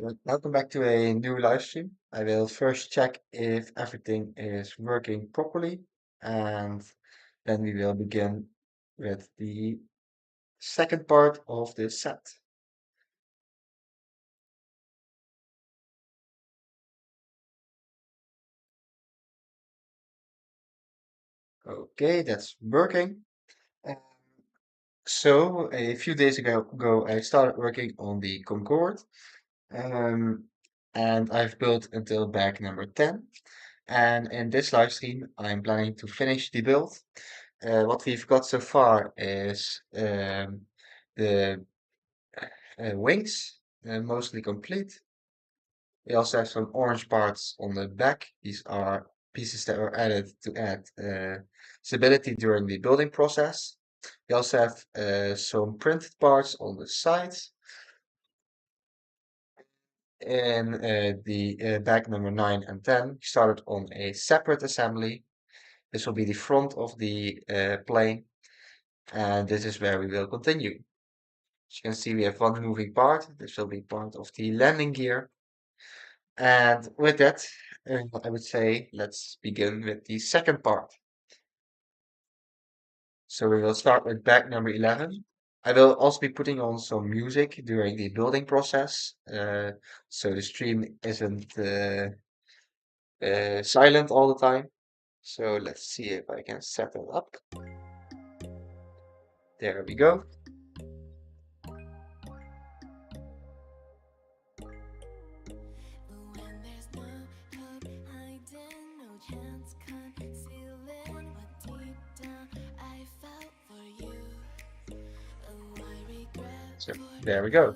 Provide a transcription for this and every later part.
Welcome back to a new live stream. I will first check if everything is working properly, and then we will begin with the second part of this set. Okay, that's working. Um, so a few days ago, I started working on the Concorde, um, and I've built until bag number 10. And in this live stream, I'm planning to finish the build. What we've got so far is the wings, mostly complete. We also have some orange parts on the back. These are pieces that were added to add stability during the building process. We also have some printed parts on the sides. In the bag number 9 and 10, we started on a separate assembly. This will be the front of the plane, and this is where we will continue. As you can see, we have one moving part. This will be part of the landing gear. And with that, I would say let's begin with the second part. So we will start with bag number 11. I will also be putting on some music during the building process, so the stream isn't silent all the time. So let's see if I can set it up. There we go. So there we go.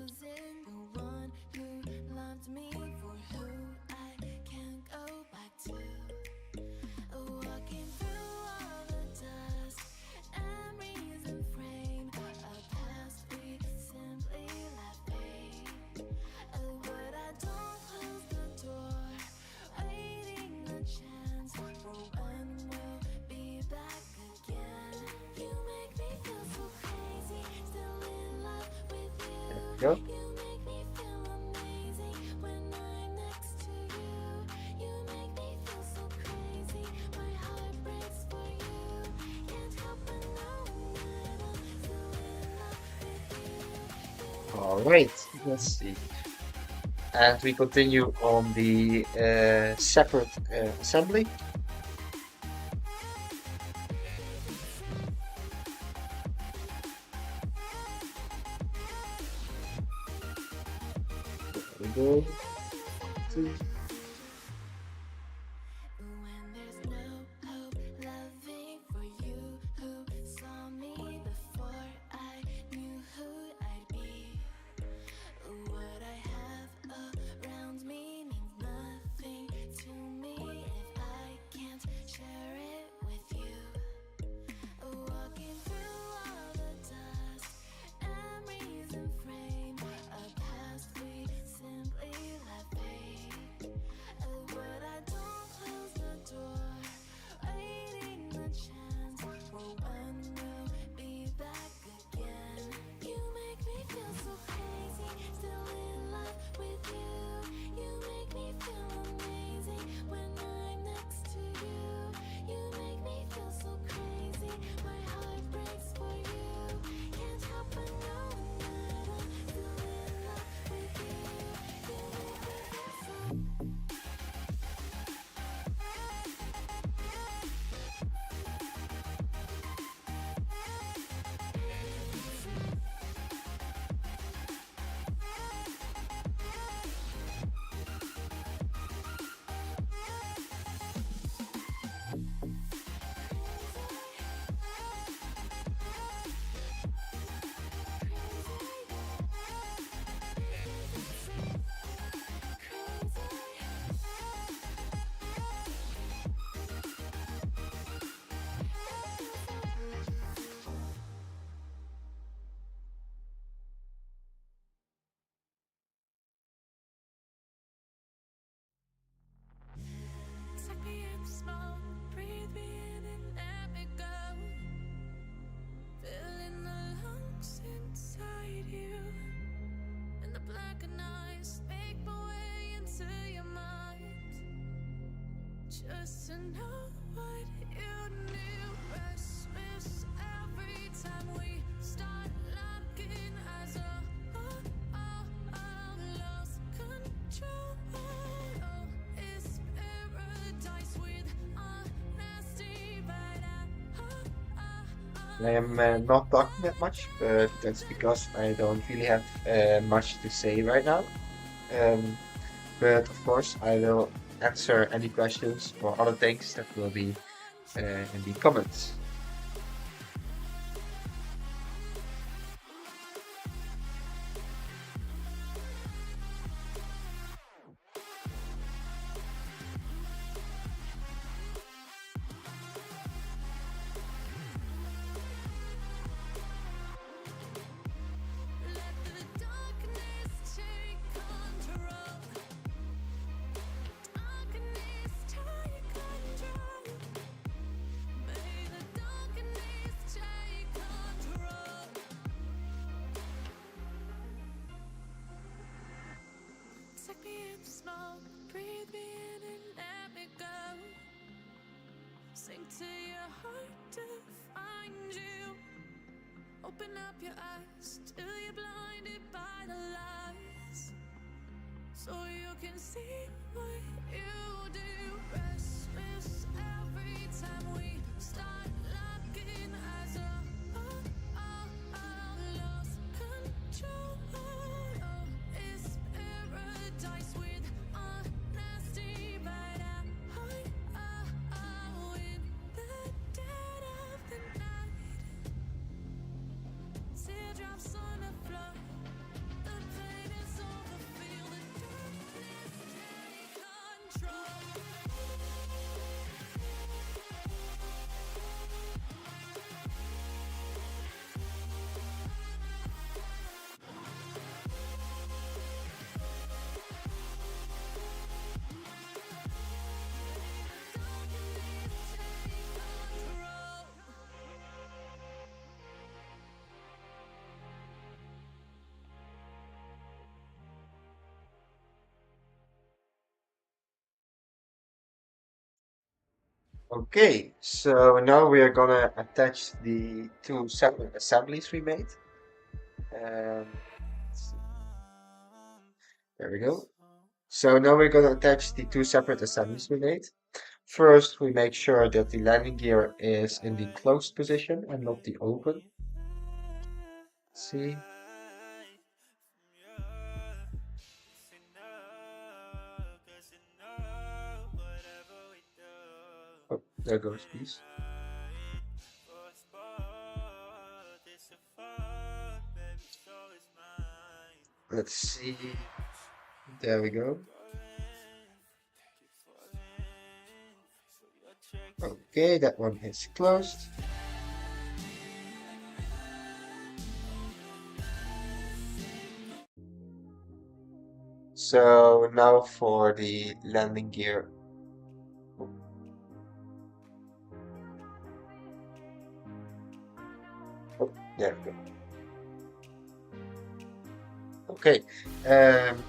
There we go. All right, let's see. And we continue on the separate assembly. There we go. Two. Just to know what you knew. Restless every time we start looking as lost control. Oh, it's paradise with honesty, but I am not talking that much, but that's because I don't really have much to say right now. Um, but of course, I will answer any questions or other things that will be in the comments. let the darkness take control. Darkness take control. May the darkness take control. Take me in smoke, breathe me in and let me go. Sink to your heart to find you. Open up your eyes till you're blinded by the lies, so you can see what you do. Restless every time we start looking as lost control. Oh, it's paradise with honesty, but in the dead of the night, teardrops on the floor. The pain is over, feel the darkness take control. Okay, so now we are gonna attach the two separate assemblies we made. Let's see. There we go. So now we're gonna attach the two separate assemblies we made. First, we make sure that the landing gear is in the closed position and not the open. See? Oh, there goes peace. Let's see. There we go. Okay, that one is closed. So now for the landing gear. Oh, oh, there we go. Okay,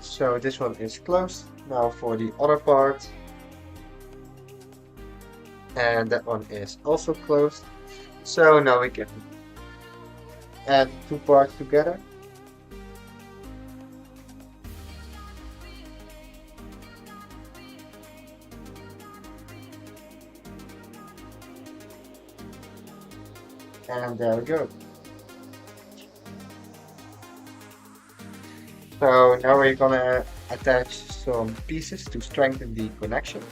so this one is closed. Now for the other part, and that one is also closed. So now we can add two parts together. And there we go. So now we're gonna attach some pieces to strengthen the connections.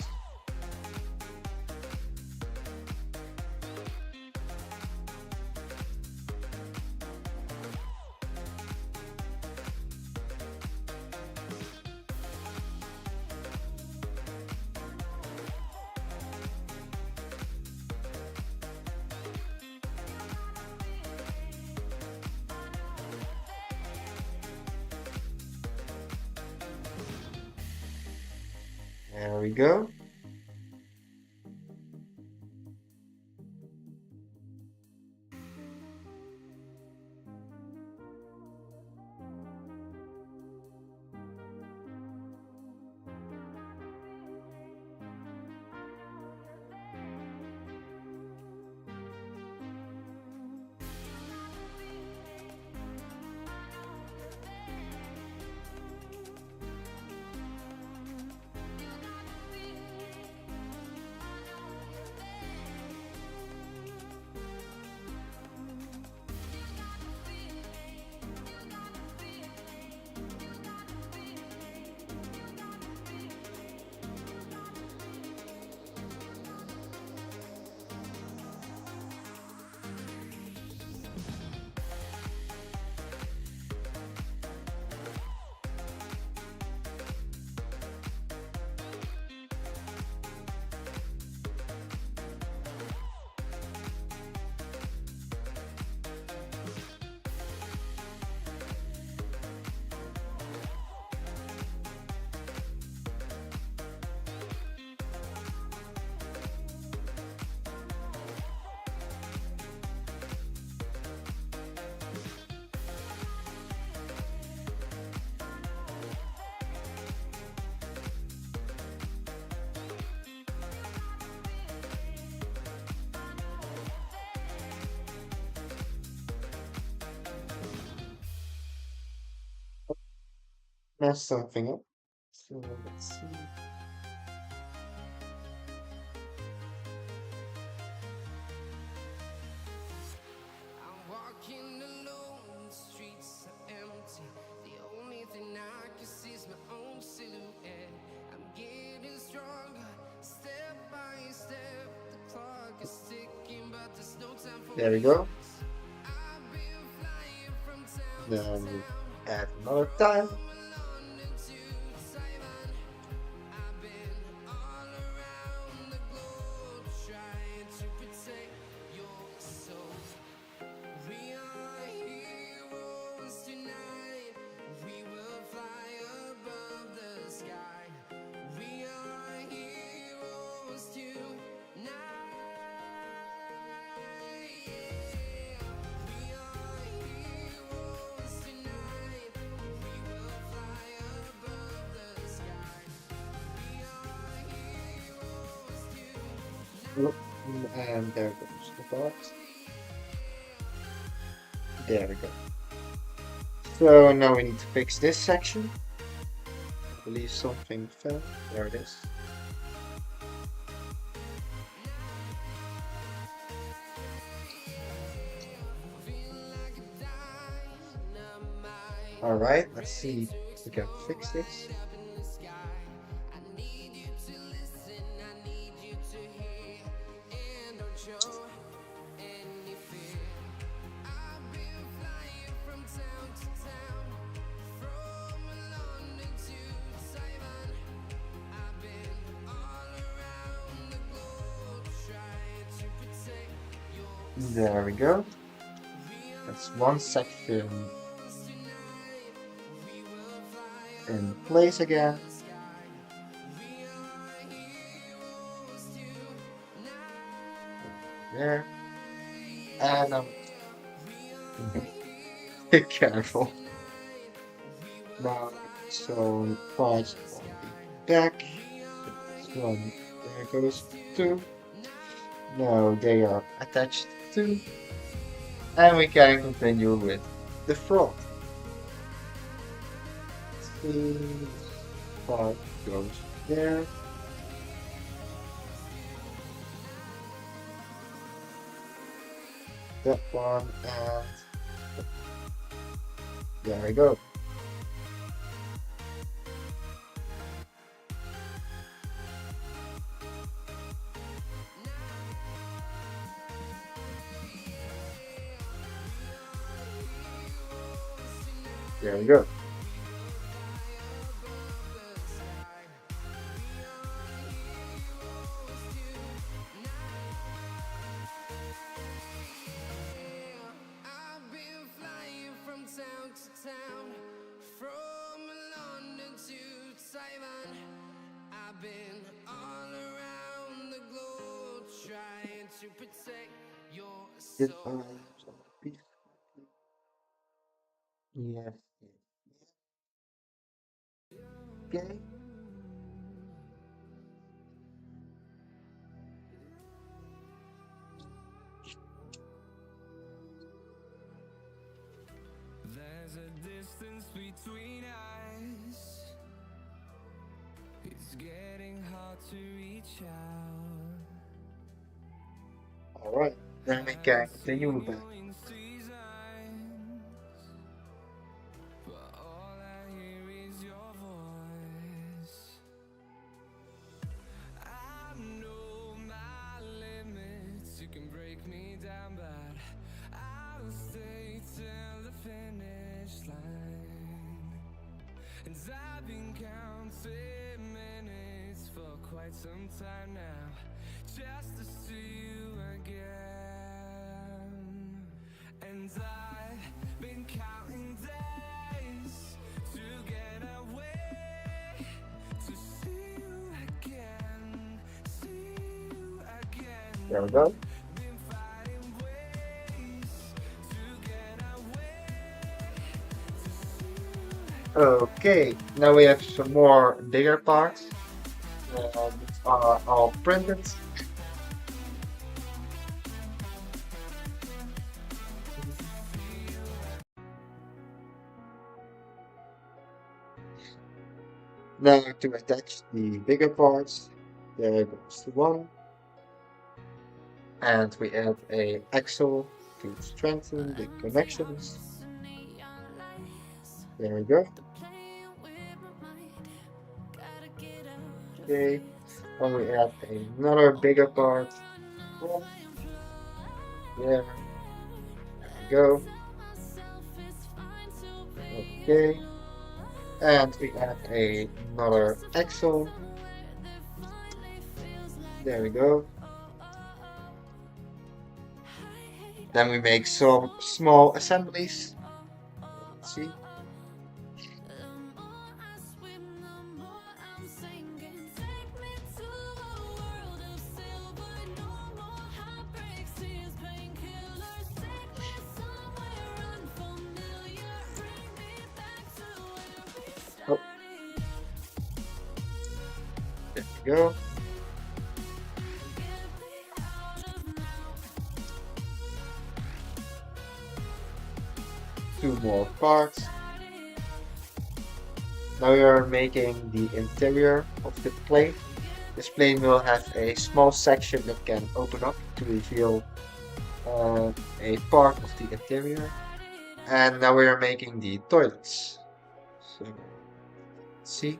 There we go. mess something up. So let's see. I'm walking alone, the streets are empty. The only thing I can see is my own silhouette. I'm getting stronger, step by step. The clock is ticking, but there's no time for There we go. patience. I've been flying from town to Then town, add another time. from London to Taiwan. I've been all around the globe trying to protect your soul. We are heroes tonight. We will fly above the sky. We are heroes tonight. Yeah. We are heroes tonight. We will fly above the sky. We are heroes tonight. And there goes the box. There we go. So now we need to fix this section. I believe something fell. There it is. All right, let's see if we can fix this. There we go. That's one section in place again. There. And be careful. Now, so parts on the back. This one, there goes two. Now they are attached to. And we can continue with the front. See, part goes there. That one, and there we go. There we go. I've been flying from town to town, from London to Taiwan. I've been all around the globe trying to protect your This soul. one is on the piece. Yes. Okay. There's a distance between us. It's getting hard to reach out. All right. Then we can continue with that. In seasons, but all I hear is your voice. I know my limits. You can break me down, but I'll stay till the finish line. And I've been counting minutes for quite some time now, just to see you again. And I've been counting days to get away, to see you again, see you again. There we go. Been fighting ways to get away, to see you. Okay. Now we have some more bigger parts. Are all printed. Now to attach the bigger parts, there goes the one, and we add a axle to strengthen the connections. There we go. Okay, then we add another bigger part. One, there we go. Okay, and we add another axle. There we go. Then we make some small assemblies. Let's see. Oh, there we go. Two more parts. Now we are making the interior of the plane. This plane will have a small section that can open up to reveal a part of the interior. And now we are making the toilets. So, see,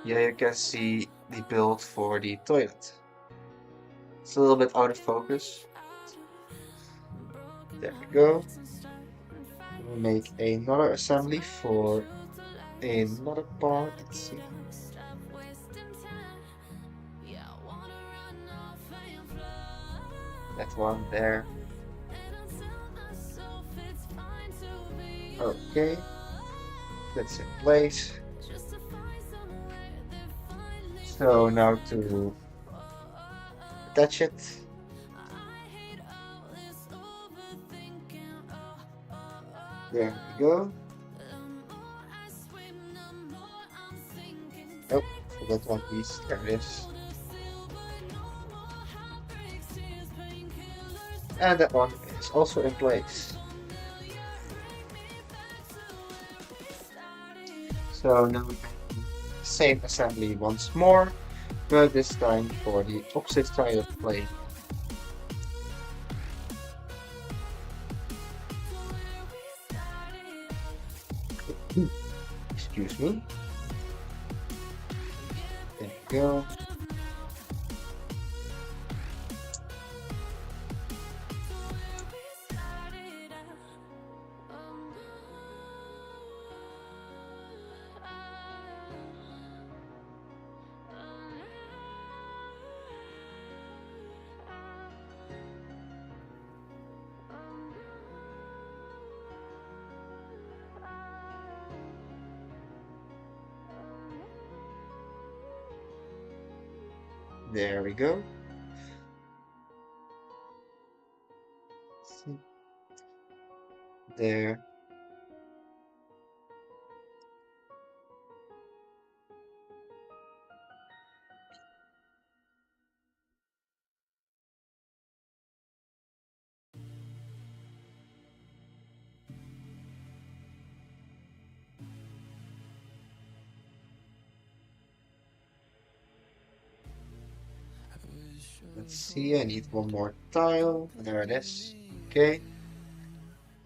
here you can see the build for the toilet. It's a little bit out of focus. There we go. We'll make another assembly for another part. Let's see. That one there. Okay, that's in place. So now to attach it. There we go. Oh, forgot one piece. There it is. And that one is also in place. So now we can do the same assembly once more, but this time for the opposite side of the plane. Excuse me. There we go. There we go. See. There. Let's see, I need one more tile. There it is. Okay.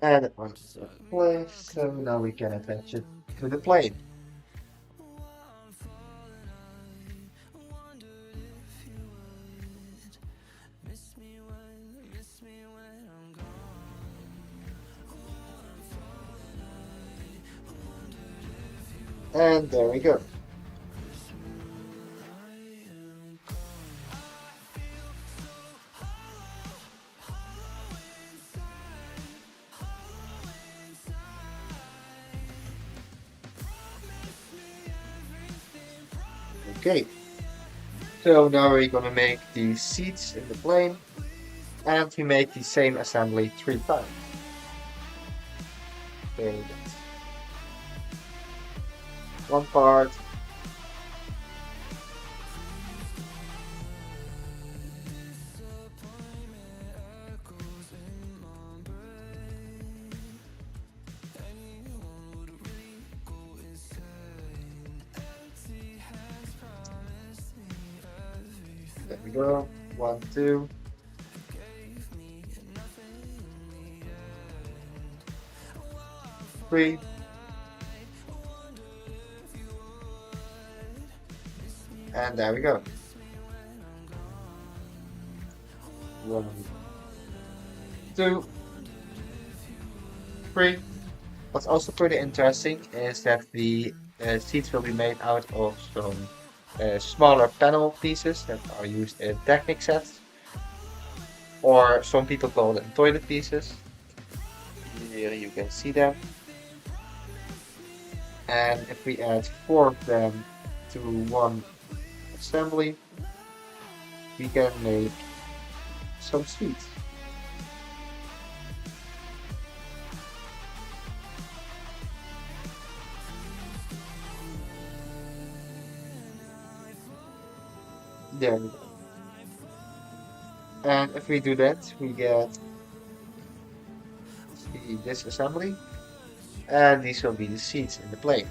And that one's in place. So now we can attach it to the plane. And there we go. Okay. So now we're gonna make the seats in the plane, and we make the same assembly 3 times. Okay, that's one part. we go. One, two, three, and there we go. One, two, three. What's also pretty interesting is that the seats will be made out of some smaller panel pieces that are used in Technic sets, or some people call them toilet pieces. Here you can see them. And if we add four of them to one assembly, we can make some seats. There we go. And if we do that, we get this assembly, and these will be the seats in the plane.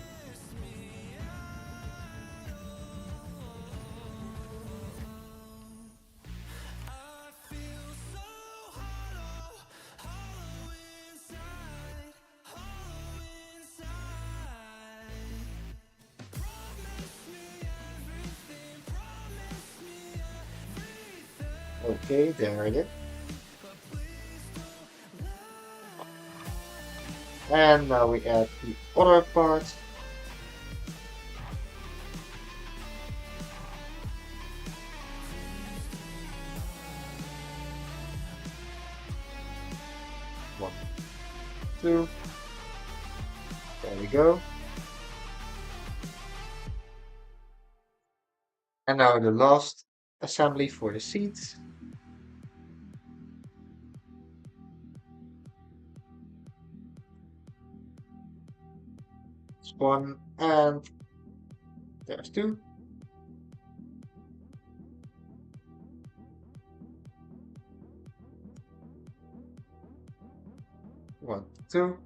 Okay, there it is. And now we add the other part. One, two, there we go. And now the last assembly for the seats. It's one, and there's two. One, two.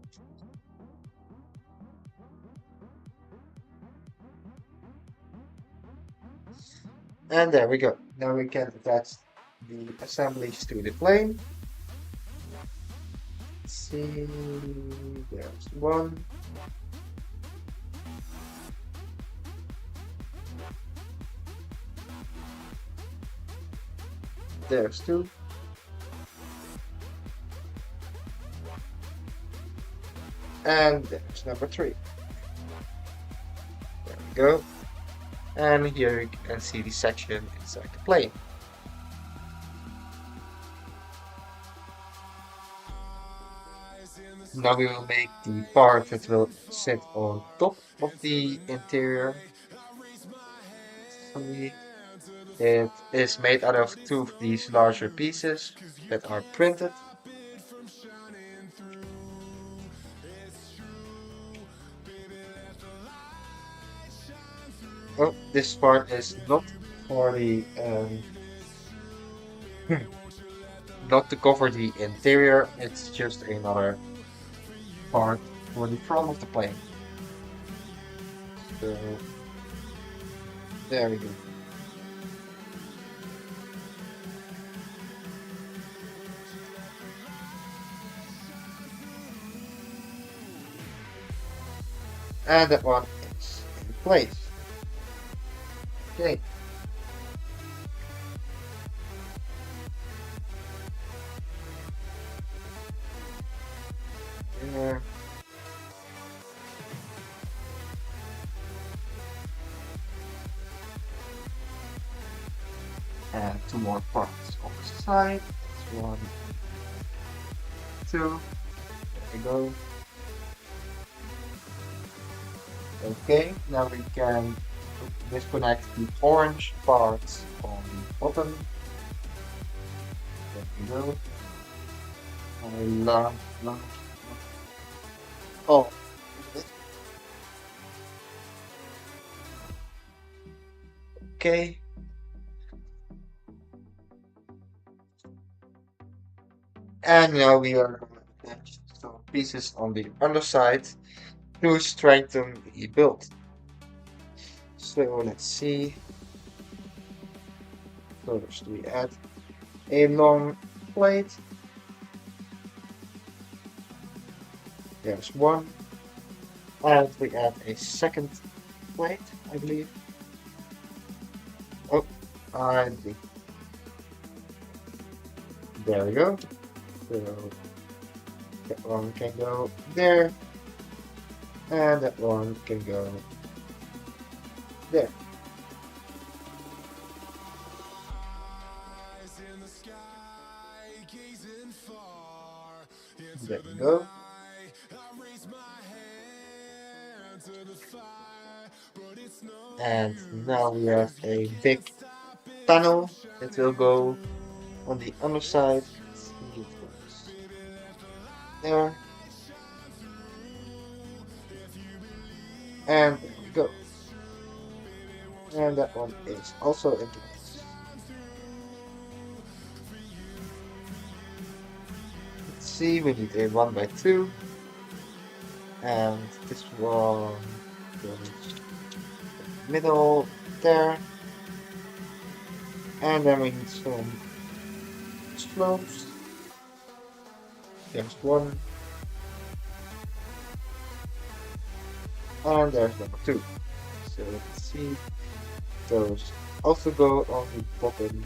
And there we go. Now we can attach the assemblies to the plane. Let's see, there's one. There's two. And there's number three. There we go. And here you can see the section inside the plane. Now we will make the part that will sit on top of the interior. Assembly. It is made out of two of these larger pieces that are printed. Oh, this part is not for the not to cover the interior. It's just another part for the front of the plane. So there we go. And that one is in place. Okay. There. And two more parts on the side. That's one, two. There we go. Okay, now we can disconnect the orange parts on the bottom. There we go. I love. Oh, okay. And now we are going to attach some pieces on the underside to strengthen the build. So let's see. First, we add a long plate. There's one. And we add a second plate, I believe. Oh, I think. There we go. So that one can go there. And that one can go there. There we go. And now we have a big panel that will go on the other side. Let's see if it goes there. And there we go. And that one is also in place. Let's see, we need a 1x2. And this one goes in the middle there. And then we need some slopes. There's one. And there's number two. So let's see. Those also go on the bottom.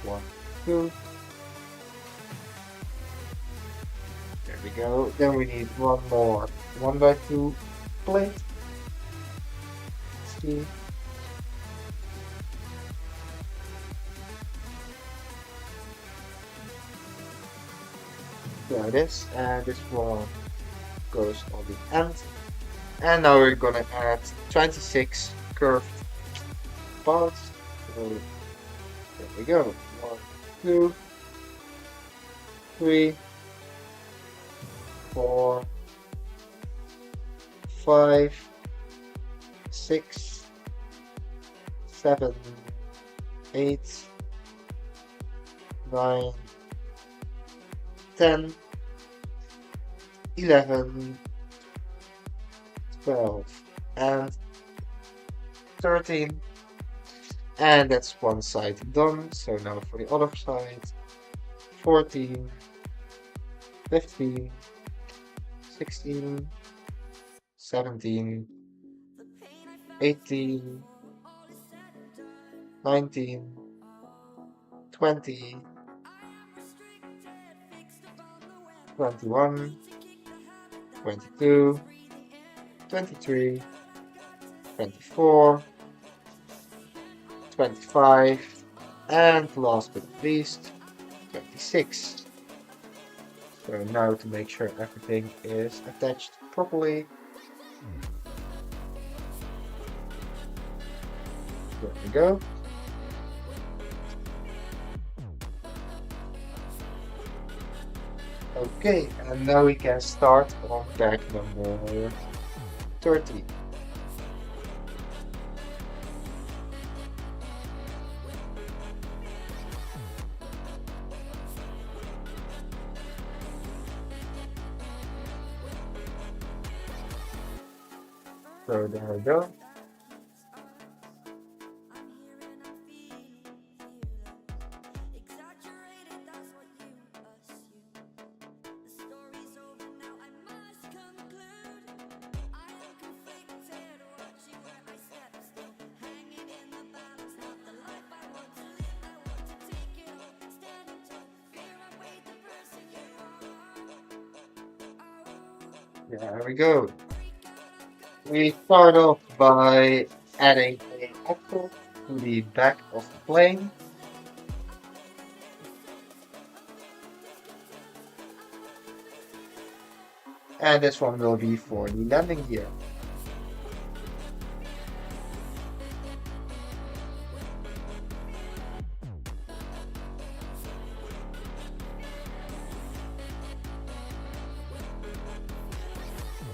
One, two. There we go. Then we need one more 1x2 plate. Let's see. There it is. And this one goes on the end. And now we're gonna add 26 curved parts. So there we go. One, two, three, four, five, six, seven, 8, 9, 10, 11, 12, and 13. And that's one side done. So now for the other side, 14, 15, 16, 17, 18, 19, 20, 21, 22, 23, 24, 25, and last but not least, 26. So now to make sure everything is attached properly, there we go. Okay, and now we can start on bag number 30. So there we go. There we go. We start off by adding a axle to the back of the plane. And this one will be for the landing gear.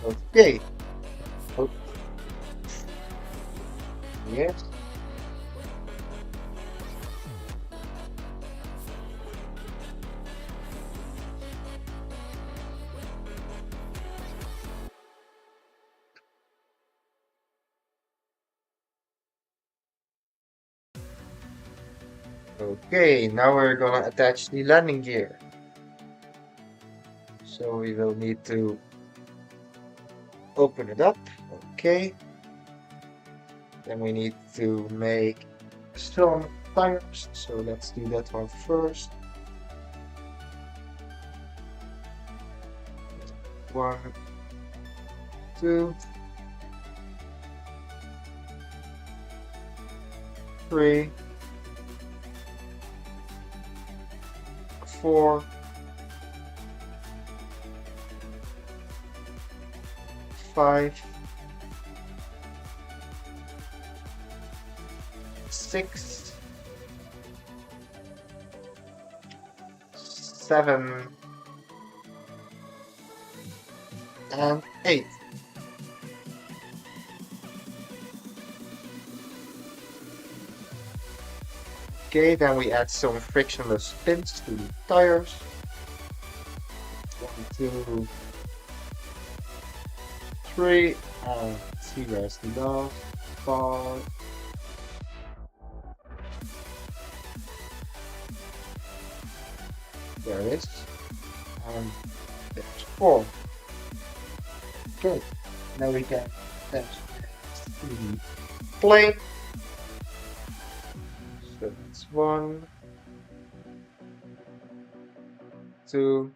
Okay. Oh, yes. Okay, now we're gonna attach the landing gear. So we will need to open it up. Okay. Then we need to make some tires. So let's do that one first. One, two, three, four, five, six, seven, and eight. Okay, then we add some frictionless pins to the tires. One, two, three, and see where's the last part. There it is. And there's four. Okay, now we can attach the plane. So that's one, two,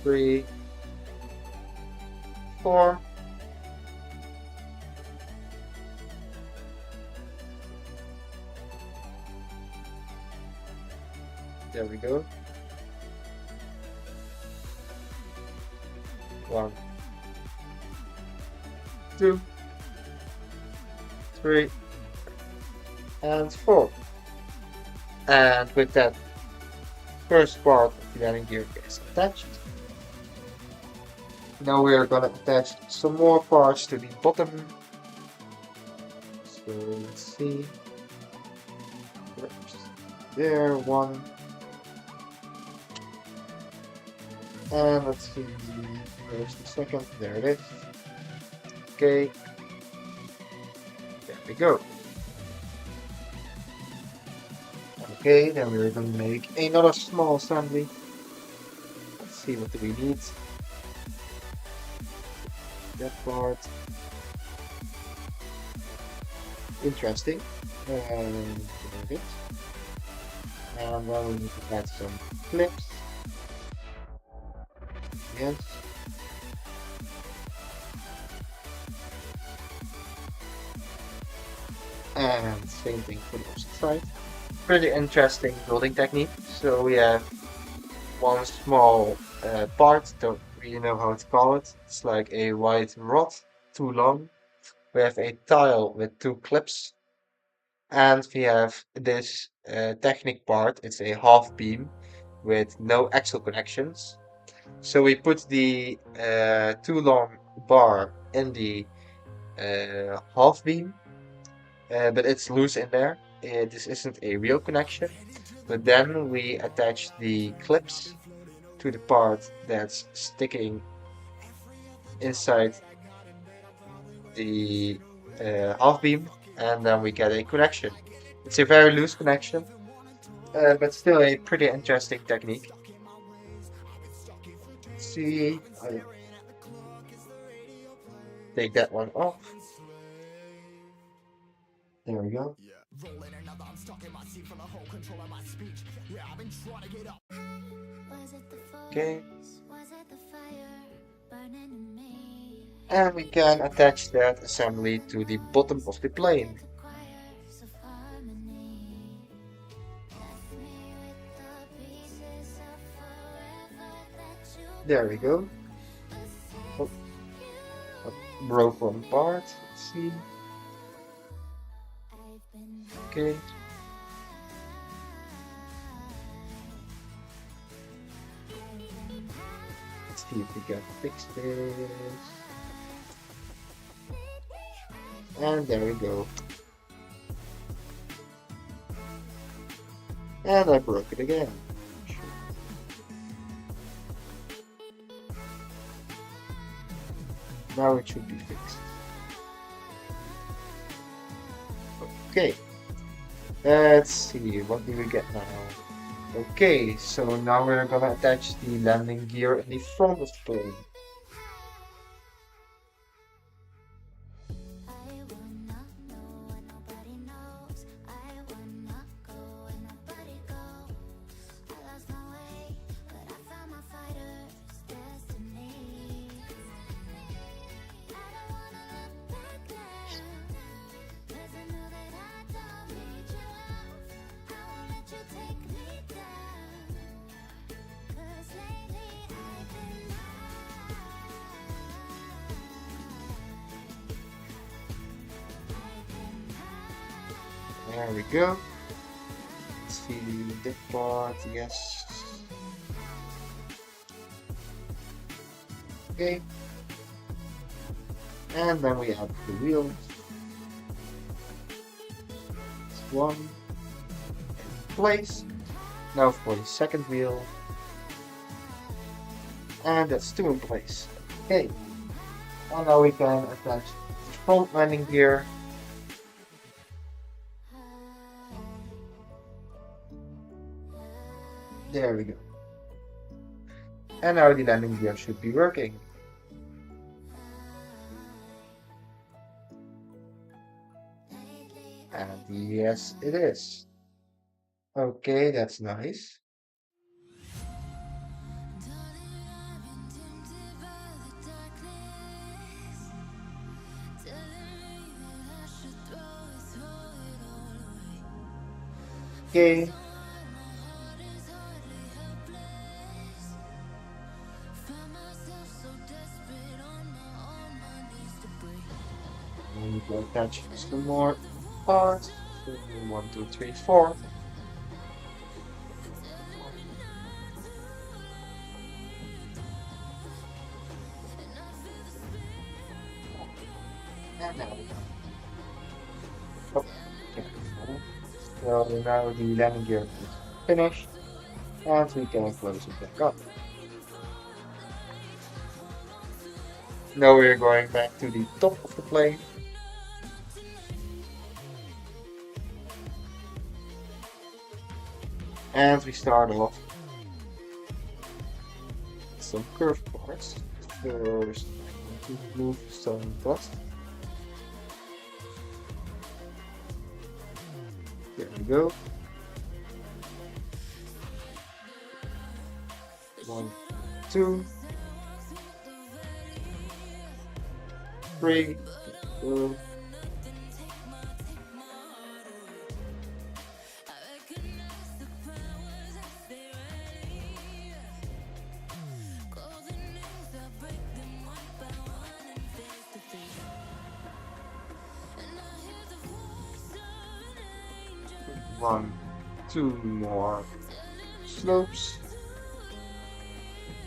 three, four. There we go. One, two, three, and four. And with that first part of the landing gear is attached. Now we are going to attach some more parts to the bottom. So let's see. There, one. And let's see, where's the second? There it is. Okay. There we go. Okay, then we're going to make another small assembly. Let's see, what do we need? That part. Interesting. And there it is. And then we need to add some clips. Yes. And same thing for the opposite side. Pretty interesting building technique. So we have one small part, don't really know how to call it. It's like a white rod, too long. We have a tile with two clips. And we have this Technic part. It's a half beam with no axle connections. So we put the too long bar in the half beam, but it's loose in there. This isn't a real connection. But then we attach the clips to the part that's sticking inside the half beam, and then we get a connection. It's a very loose connection, but still a pretty interesting technique. See, I take that one off. There we go. Okay. And we can attach that assembly to the bottom of the plane. There we go. Oh, broke one part. Let's see. Okay. Let's see if we can fix this. And there we go. And I broke it again. Now it should be fixed. Okay. Let's see, what do we get now? Okay, so now we're gonna attach the landing gear in the front of the plane. There we go. Let's see this part, yes. Okay, and then we add the wheels. It's one in place. Now for the second wheel, and that's two in place. Okay, and now we can attach the front landing gear. There we go. And now the landing gear should be working. And yes, it is. Okay, that's nice. Okay. We need to attach some more parts. So, 1, 2, 3, 4. And now we go. Okay. So now the landing gear is finished, and we can close it back up. Now we're going back to the top of the plane. And we start off with some curved parts. First, I want to move some dust. There we go. 1, 2, 3, 4. One, two more slopes.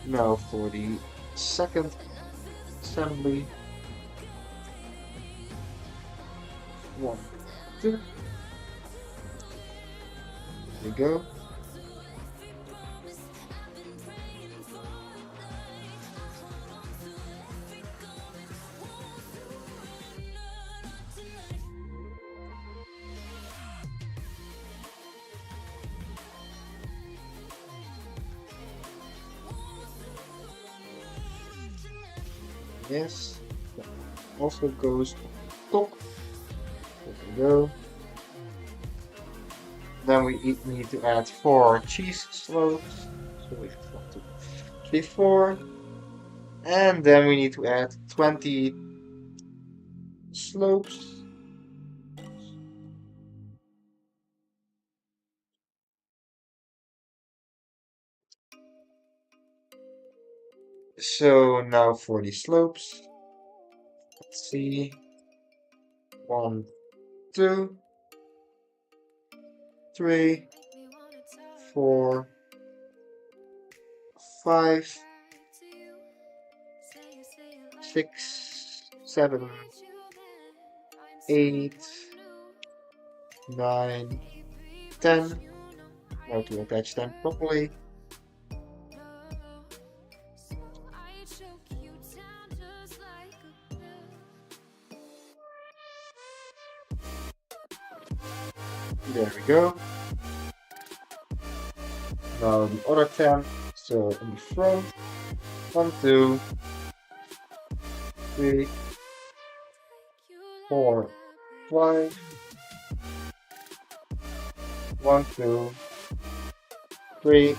Now for the second assembly. 1, 2. There we go. Yes, that also goes on top. There we go. Then we need to add 4 cheese slopes. So we have 1, 2, 3, 4. And then we need to add 20 slopes. So now for the slopes. Let's see. 1, 2, 3, 4, 5, 6, 7, 8, 9, 10. Now to attach them properly. There we go. Now the other 10. So in the front. 1, 2, 3, 4, 5. 1, 2, 3,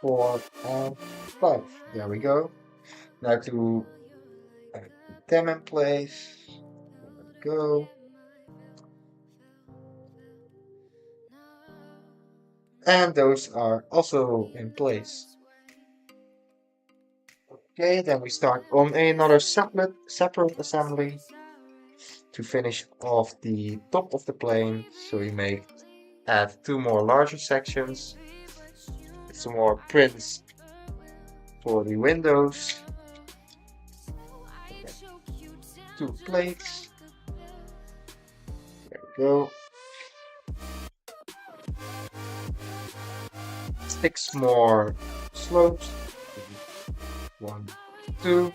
4, and 5. There we go. Now to put them in place. There we go. And those are also in place. Okay, then we start on another separate assembly to finish off the top of the plane. So we add 2 more larger sections, some more prints for the windows, 2 plates. There we go. 6 more slopes. 1, 2,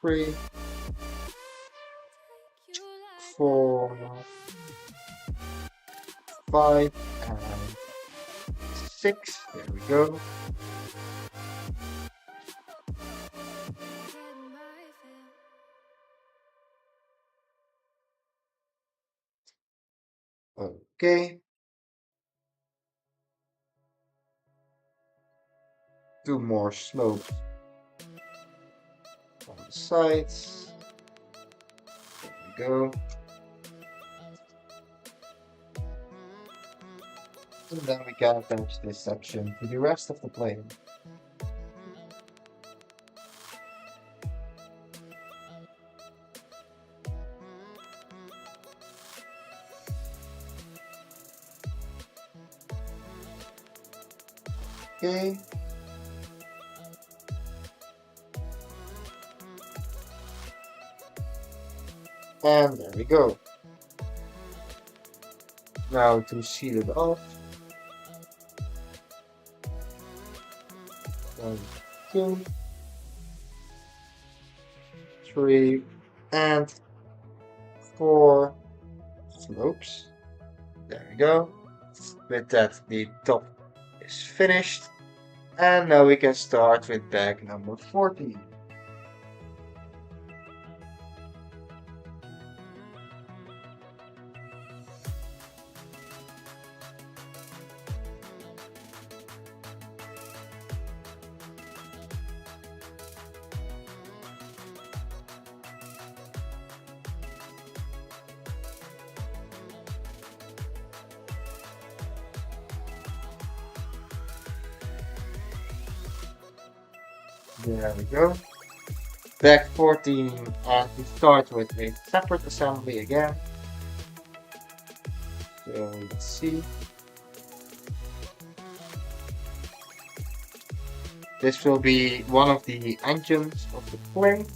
3, 4, 5, and 6. There we go. Okay. 2 more slopes on the sides. There we go. And then we can attach this section to the rest of the plane. Okay. And there we go. Now to seal it off. 1, 2, 3, and 4 slopes. There we go. With that, the top is finished. And now we can start with bag number 14. There we go. Bag 14, and we start with a separate assembly again. So let's see. This will be one of the engines of the plane.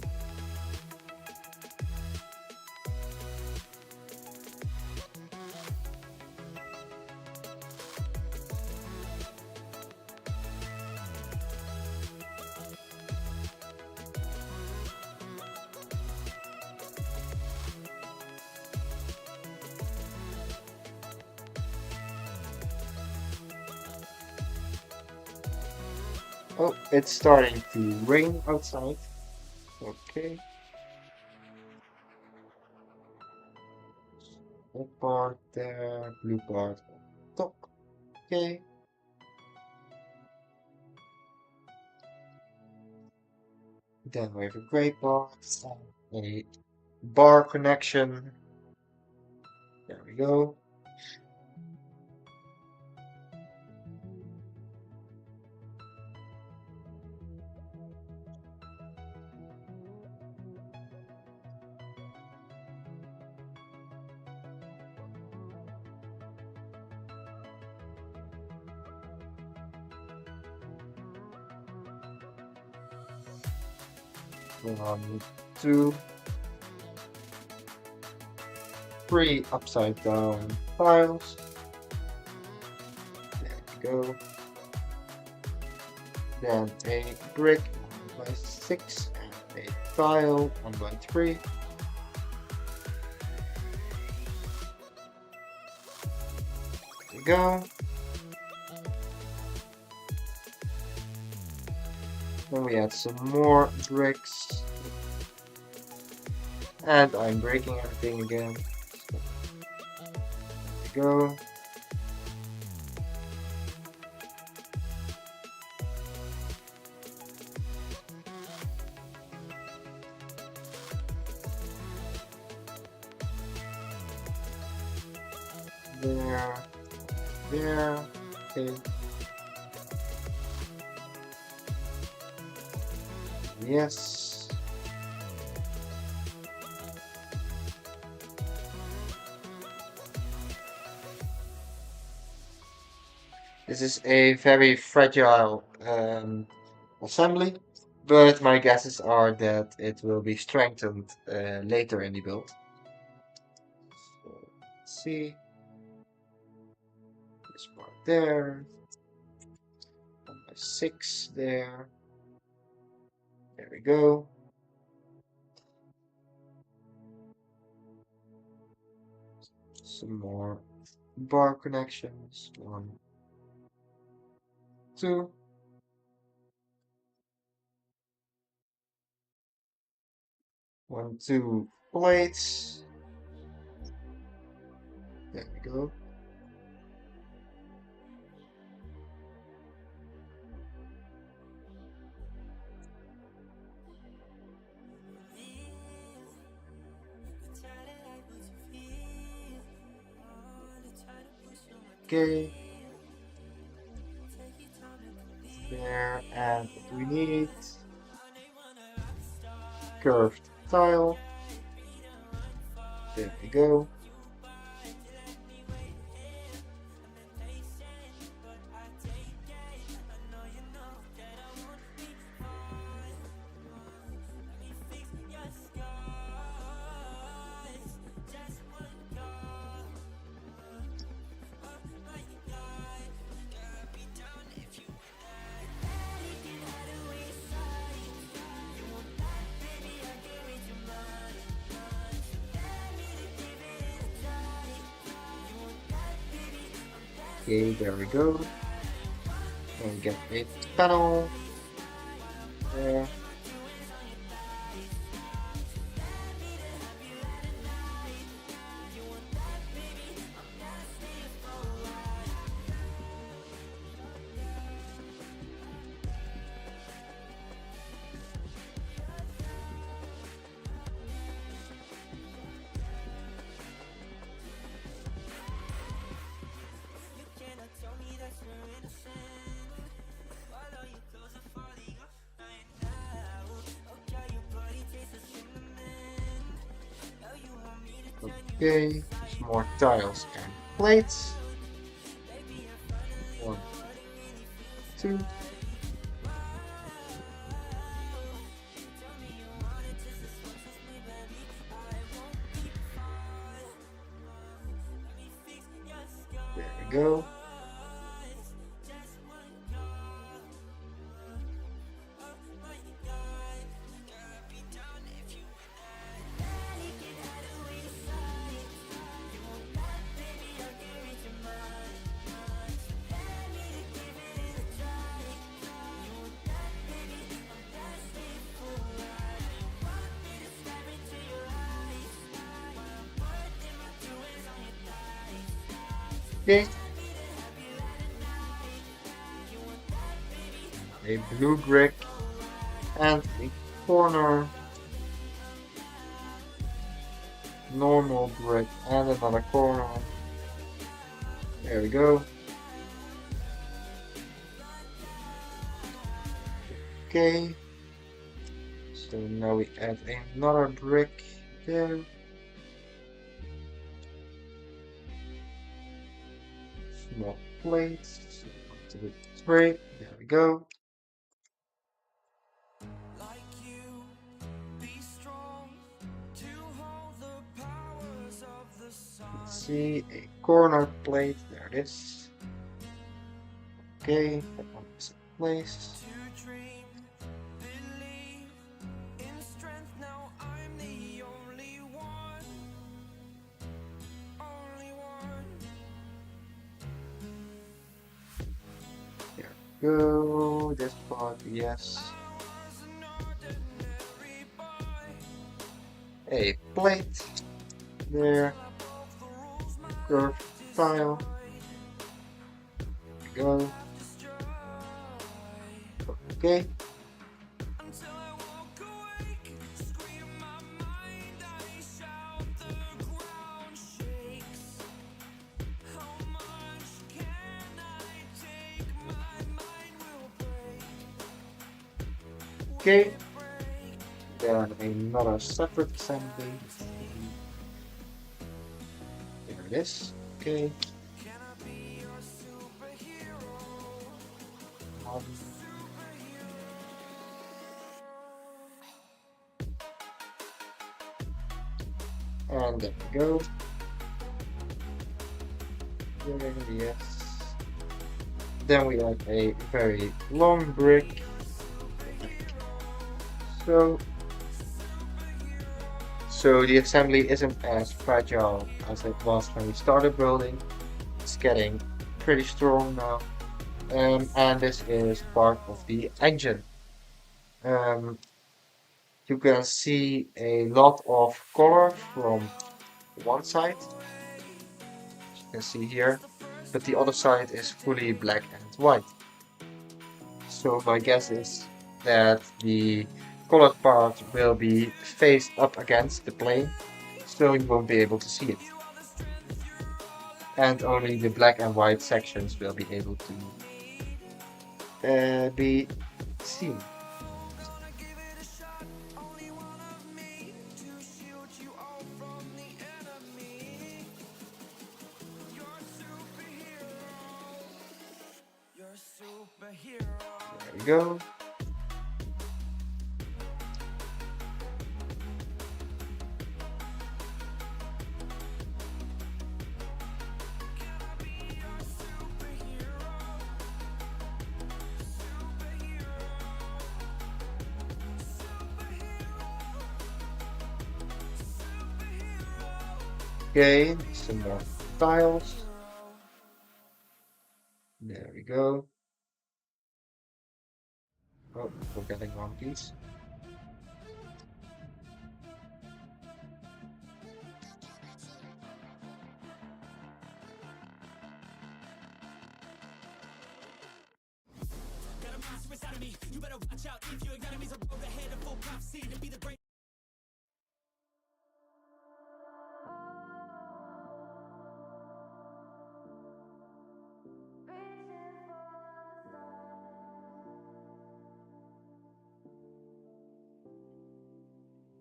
Oh, it's starting to rain outside. Okay. Red part there, blue part on top. Okay. Then we have a gray part and a bar connection. There we go. One, two, 3 upside down tiles. There we go. Then a brick 1 by 6 and a tile 1 by 3. go. Then we add some more bricks. And I'm breaking everything again. So, there we go. There. There. Okay. Yes. This is a very fragile assembly, but my guesses are that it will be strengthened later in the build. So, let's see. This part there. 1 by 6 there. There we go. Some more bar connections. 1, 2. 1, 2 plates. There we go. Okay. There, and what do we need? Curved tile. There we go. Okay, there we go. And get a panel there. Okay, some more tiles and plates. 1, 2. There we go. Okay. A blue brick and a corner. Normal brick and another corner. There we go. Okay. So now we add another brick there. Small plates. So 1, 2, 3. There we go. Let's see, a corner plate. There it is. Okay, that one is in place. go. This part, yes. A plate there. Curved tile. Go. Okay. Okay. Then another separate assembly. There it is. Okay. Um, and there we go. There, yes. Then we have a very long brick. So the assembly isn't as fragile as it was when we started building. It's getting pretty strong now. And this is part of the engine. Um, you can see a lot of color from one side, as you can see here, but the other side is fully black and white. So my guess is that the colored part will be faced up against the plane, so you won't be able to see it. And only the black and white sections will be able to be seen. There we go. Okay, some more tiles. There we go. Oh, forgetting one piece.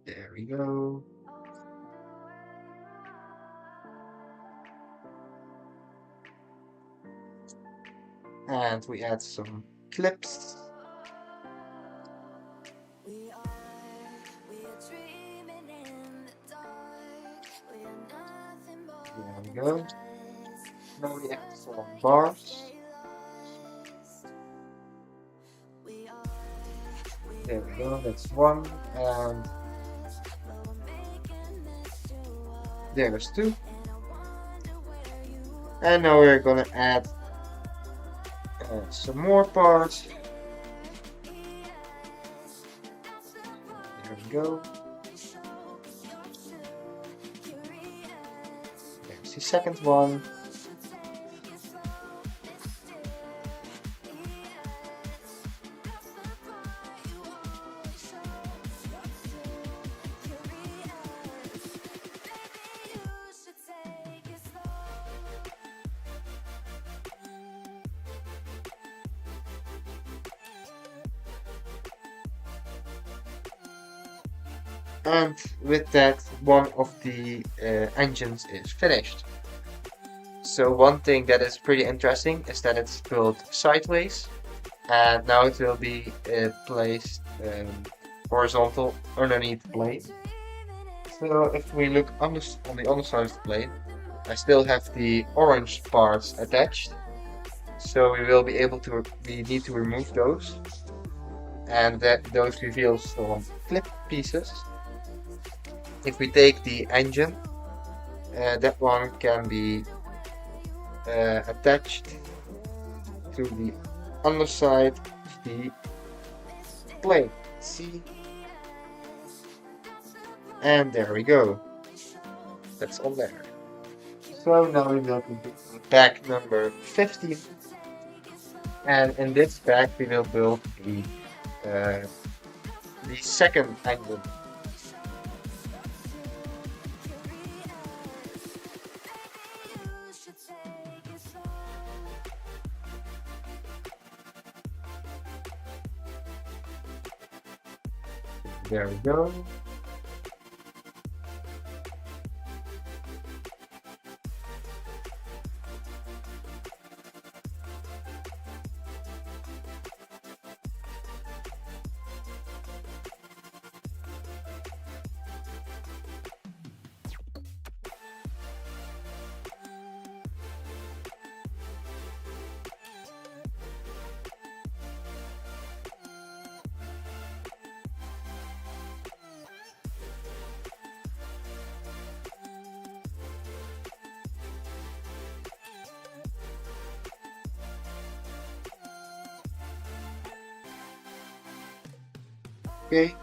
There we go. And we add some clips. There we go. Now we add some bars. There we go, that's one. And there's two. And now we're gonna add some more parts. There we go. There's the second one. And with that, one of the engines is finished. So one thing that is pretty interesting is that it's built sideways, and now it will be placed horizontal underneath the plane. So if we look on the other side of the plane, I still have the orange parts attached. So we need to remove those, and those reveal some clip pieces. If we take the engine, that one can be attached to the underside of the plane. See? And there we go. That's on there. So now we will complete pack number 15. And in this pack we will build uh, the second engine. There we go. Okay.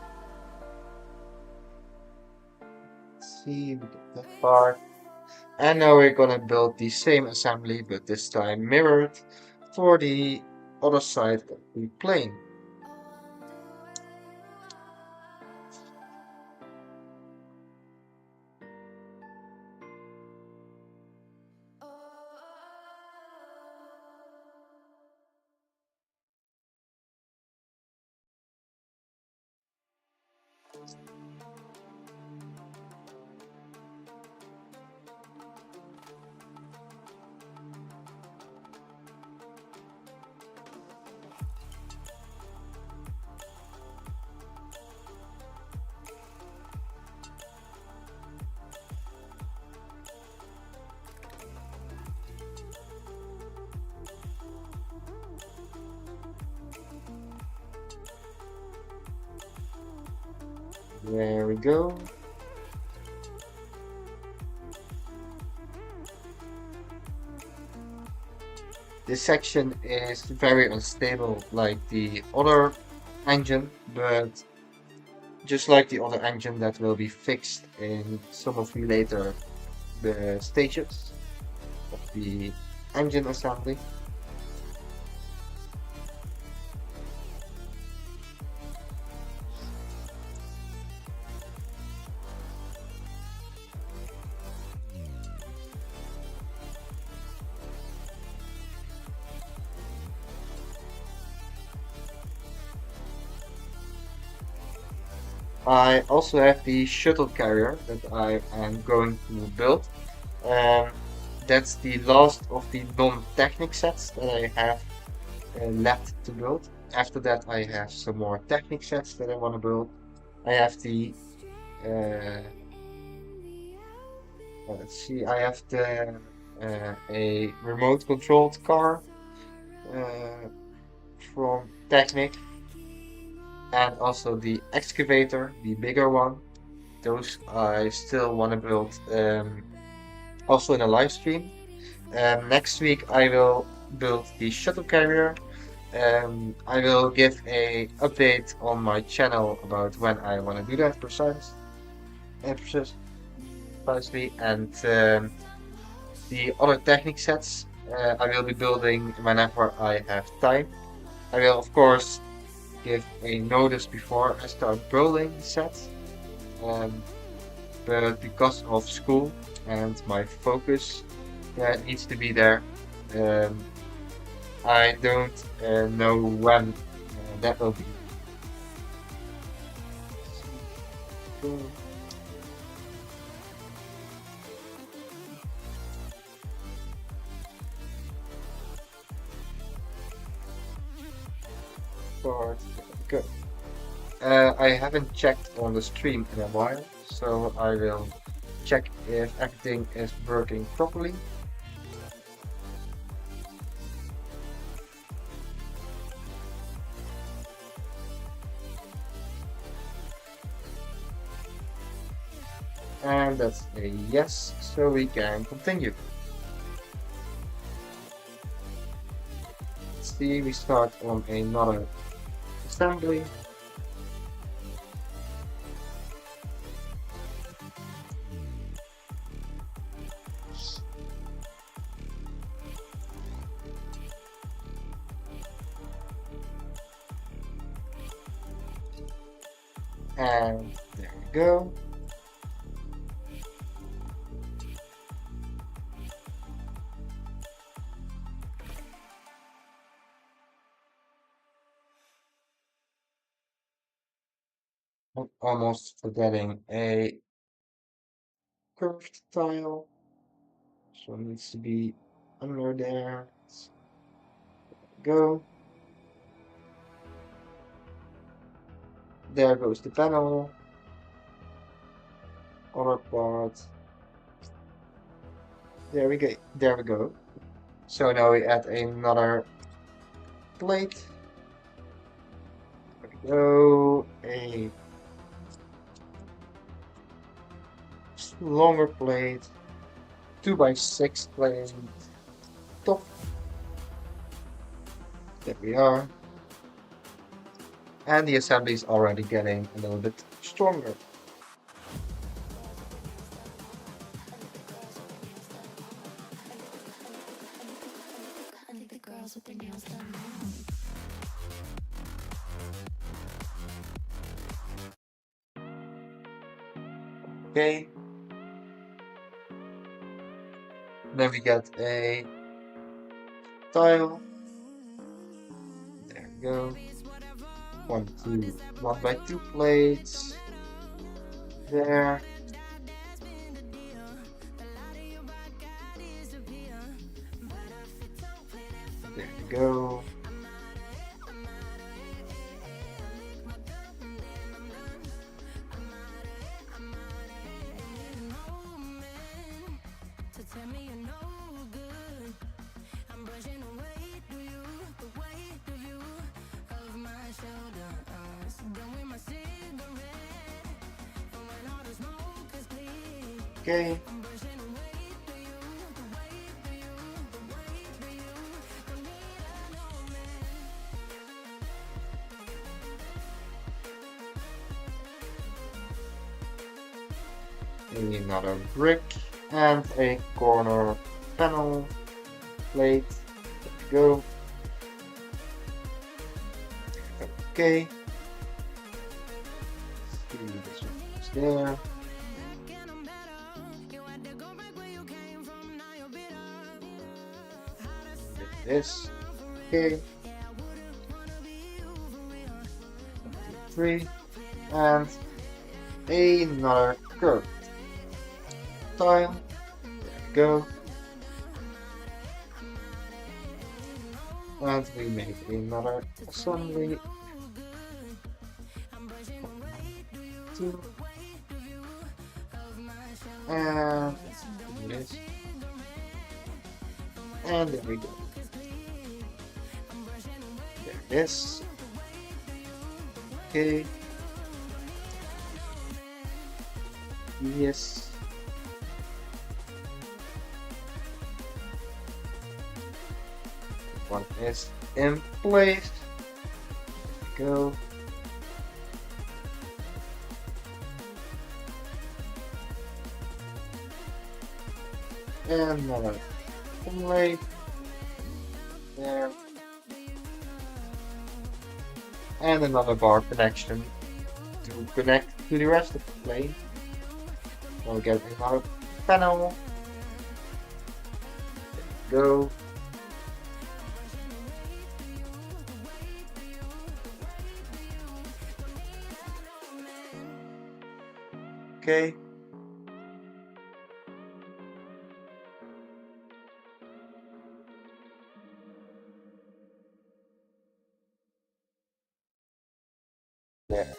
Let's see, we get that part. And now we're gonna build the same assembly, but this time mirrored for the other side of the plane. There we go. This section is very unstable like the other engine, but just like the other engine that will be fixed in some of the later stages of the engine assembly. I also have the shuttle carrier that I am going to build. Um, that's the last of the non-Technic sets that I have left to build. After that, I have some more Technic sets that I want to build. I have the let's see, I have a remote controlled car uh, from Technic, and also the excavator, the bigger one. Those I still want to build also in a live stream. Next week I will build the shuttle carrier. I will give a update on my channel about when I want to do that precisely, and the other Technic sets I will be building whenever I have time. I will of course give a notice before I start building the sets. Um, but because of school and my focus that needs to be there, um, I don't know when that will be. Start. Good. I haven't checked on the stream in a while, so I will check if everything is working properly. And that's a yes, so we can continue. Let's see, we start on another assembly. And there we go. I'm almost forgetting a curved tile. So it needs to be under there. Go. There goes the panel. Other part. There we go. There we go. So now we add another plate. There we go. A longer plate. 2x6 plate. Top. There we are. And the assembly is already getting a little bit stronger. Okay. Then we get a tile. There we go. 1x2 plates. There. There we go. Okay. Another brick and a corner panel plate. There we go. Okay. See, this one is there. This. Okay. 1, 2, 3. And another curve tile. There we go. And we make another assembly. 2. And this. And there we go. There it is. Okay. Yes. One is in place. Go. And another plate. There. And another bar connection to connect to the rest of the plate. We'll get another panel. There we go. Okay. There.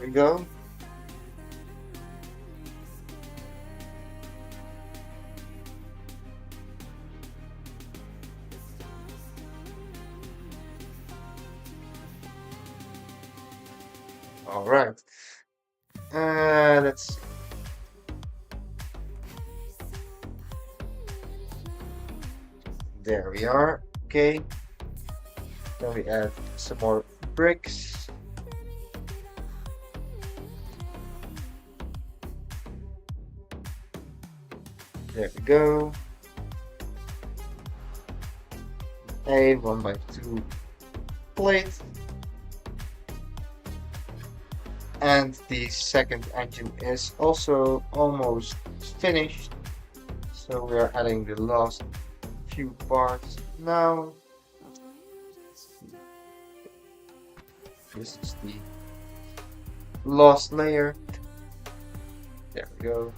we go. All right. Let's see. There we are. Okay. Then we add some more bricks. There we go. A 1x2 plate. And the second engine is also almost finished. So we are adding the last few parts now. This is the last layer. There we go.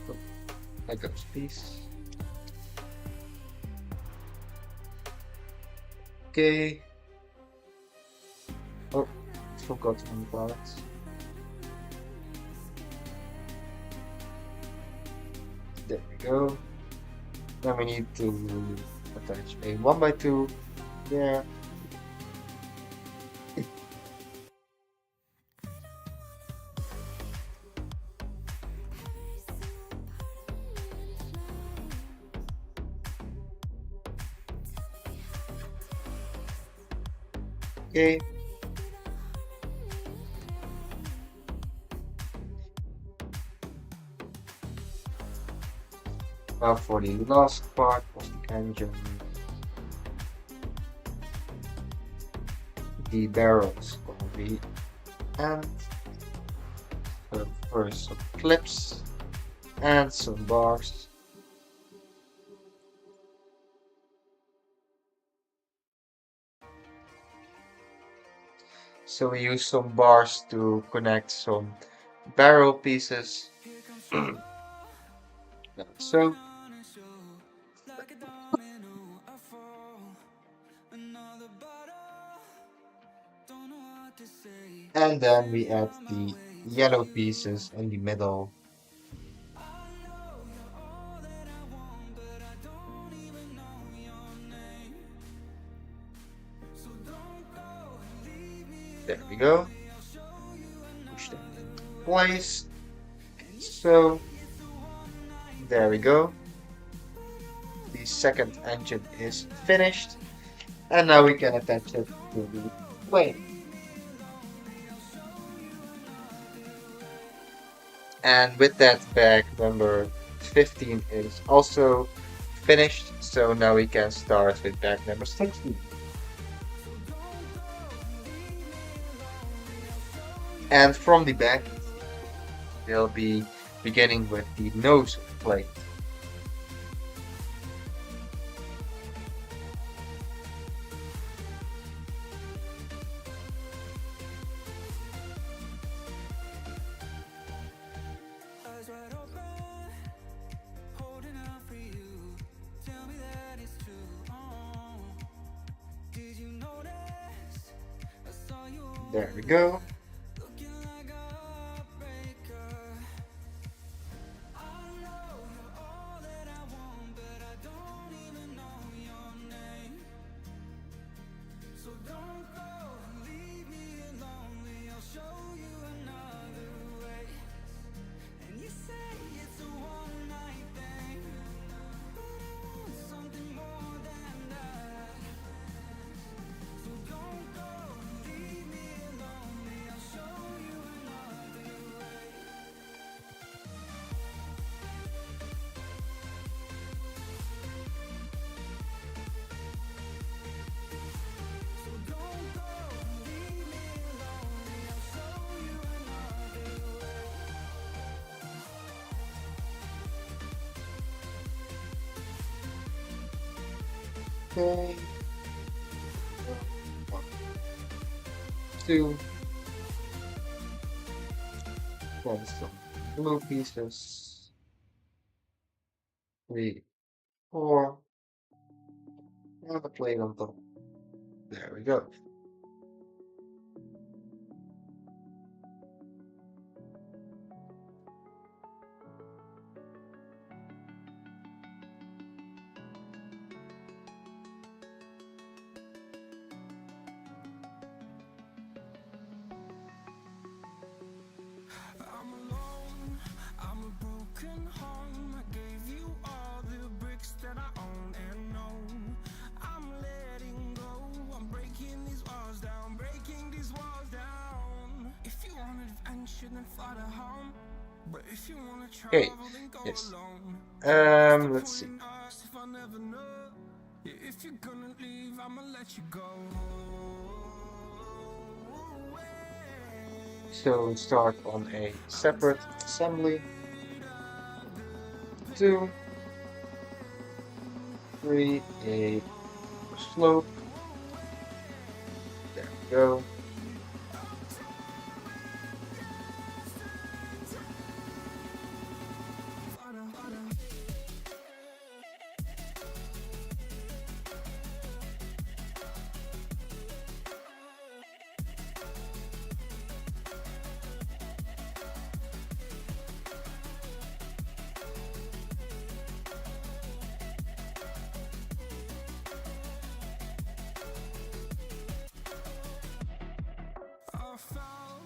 Oh, that goes piece. Okay. Oh, forgot one part. There we go. Then we need to attach a 1x2 there. Okay. Now for the last part of the engine, the barrels will be and first some clips and some bars. So we use some bars to connect some barrel pieces. Like so, and then we add the yellow pieces in the middle. There we go. Push them in place. So there we go. The second engine is finished, and now we can attach it to the plane. And with that, bag number 15 is also finished. So now we can start with bag number 16. And from the back, we'll be beginning with the nose plate. There we go. Okay. One, two, then some blue pieces. Three, four, and a plate on top. There we go. I'm alone, I'm a broken home. I gave you all the bricks that I own and know. I'm letting go, I'm breaking these walls down, breaking these walls down. If you want adventure, then fly to home. But if you wanna Okay, travel, then go yes. alone. Yeah, what's the Let's point see. in us if I never know? Yeah, if you're gonna leave, I'ma let you go. So we start on a separate assembly. 2, 3, a slope. There we go. I fell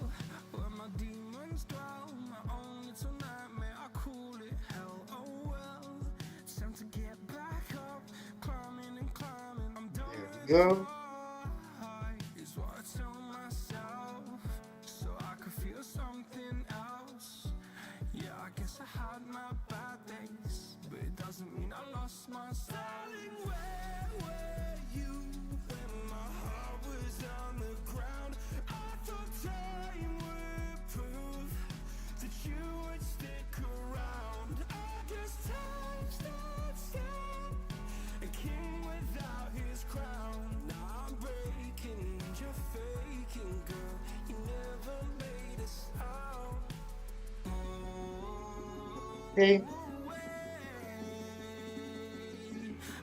where my demons dwell. My own little nightmare, I call it hell. Oh well, it's time to get back up, climbing and climbing. I'm done There we with the go. fight, is what I tell myself, so I could feel something else. Yeah, I guess I had my bad days, but it doesn't mean I lost my styling. Where were you when my heart was on the ground? I thought time would prove that you would stick around. I guess time stood still, a king without his crown. Now I'm breaking and you're faking, girl. You never made a sound. Okay.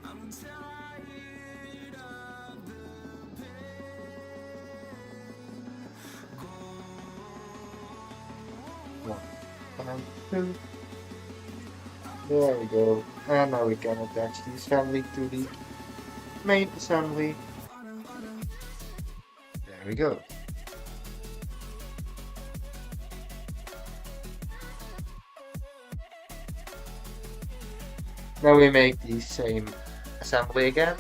I'm tired of the pain. Go 1 and 2. There we go. And now we can attach the assembly to the main assembly. There we go. Now we make the same assembly again.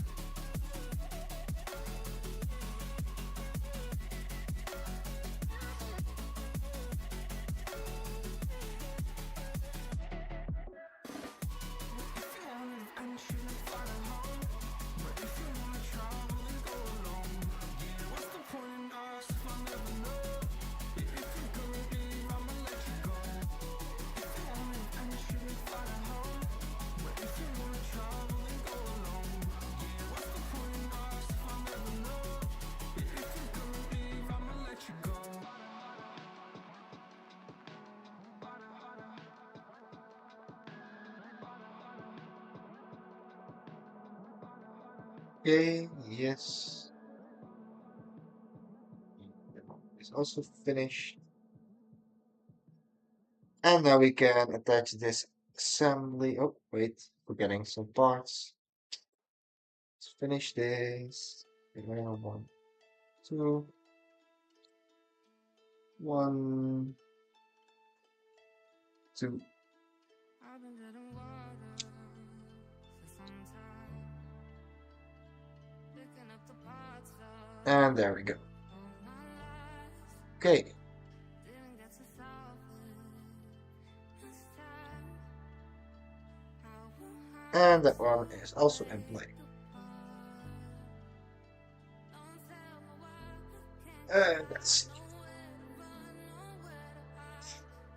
Okay, yes. It's also finished. And now we can attach this assembly. Oh, wait, forgetting some parts. Let's finish this. Okay, 2, 1, 2. I've been treading water for some time, picking up the parts of And there we go. all my lies. Okay, Didn't get to solve it this time. How will and I that one is also in play. take apart? Don't tell me why I can't And let's see. go nowhere to run, nowhere to hide.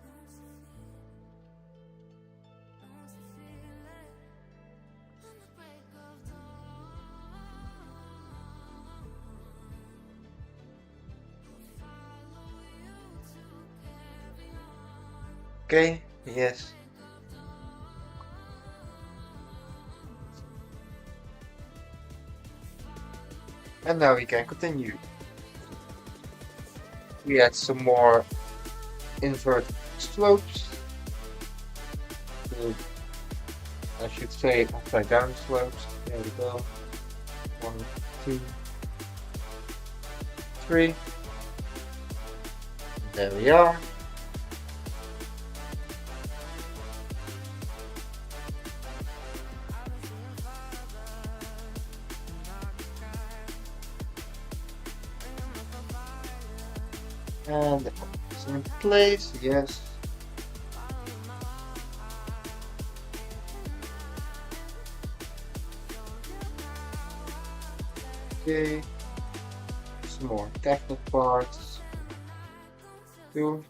Don't you feel it? On the break of dawn, I'll follow you to carry on. Okay, On the yes. break of dawn, And now we can continue. We add some more inverted slopes. So I should say upside down slopes. There we go. 1, 2, 3. There we are. And it's in place, yes. Okay. Some more Technic parts. 2.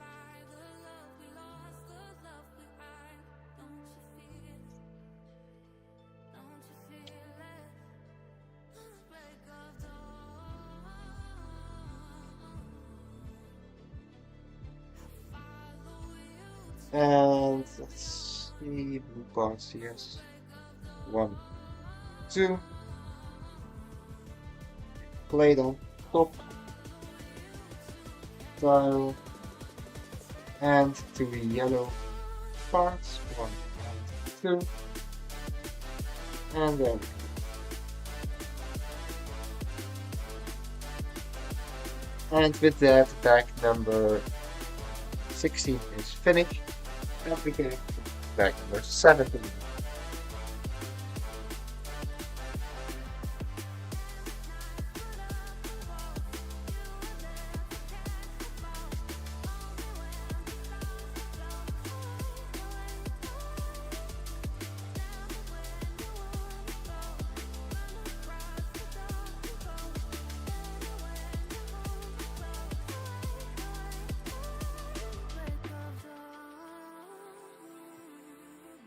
And let's see blue parts, yes. 1, 2. Plate on top. Tile. And 2 yellow parts. 1 and 2. And then and with that, bag number 16 is finished. And we can bag number 17.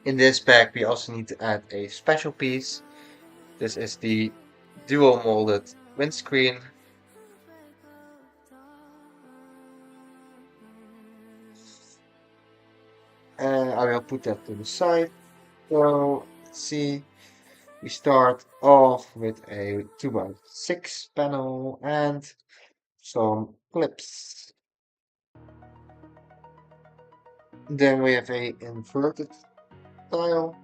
In this bag, we also need to add a special piece. This is the dual molded windscreen. And I will put that to the side. So let's see. We start off with a 2x6 panel and some clips. Then we have a inverted tile.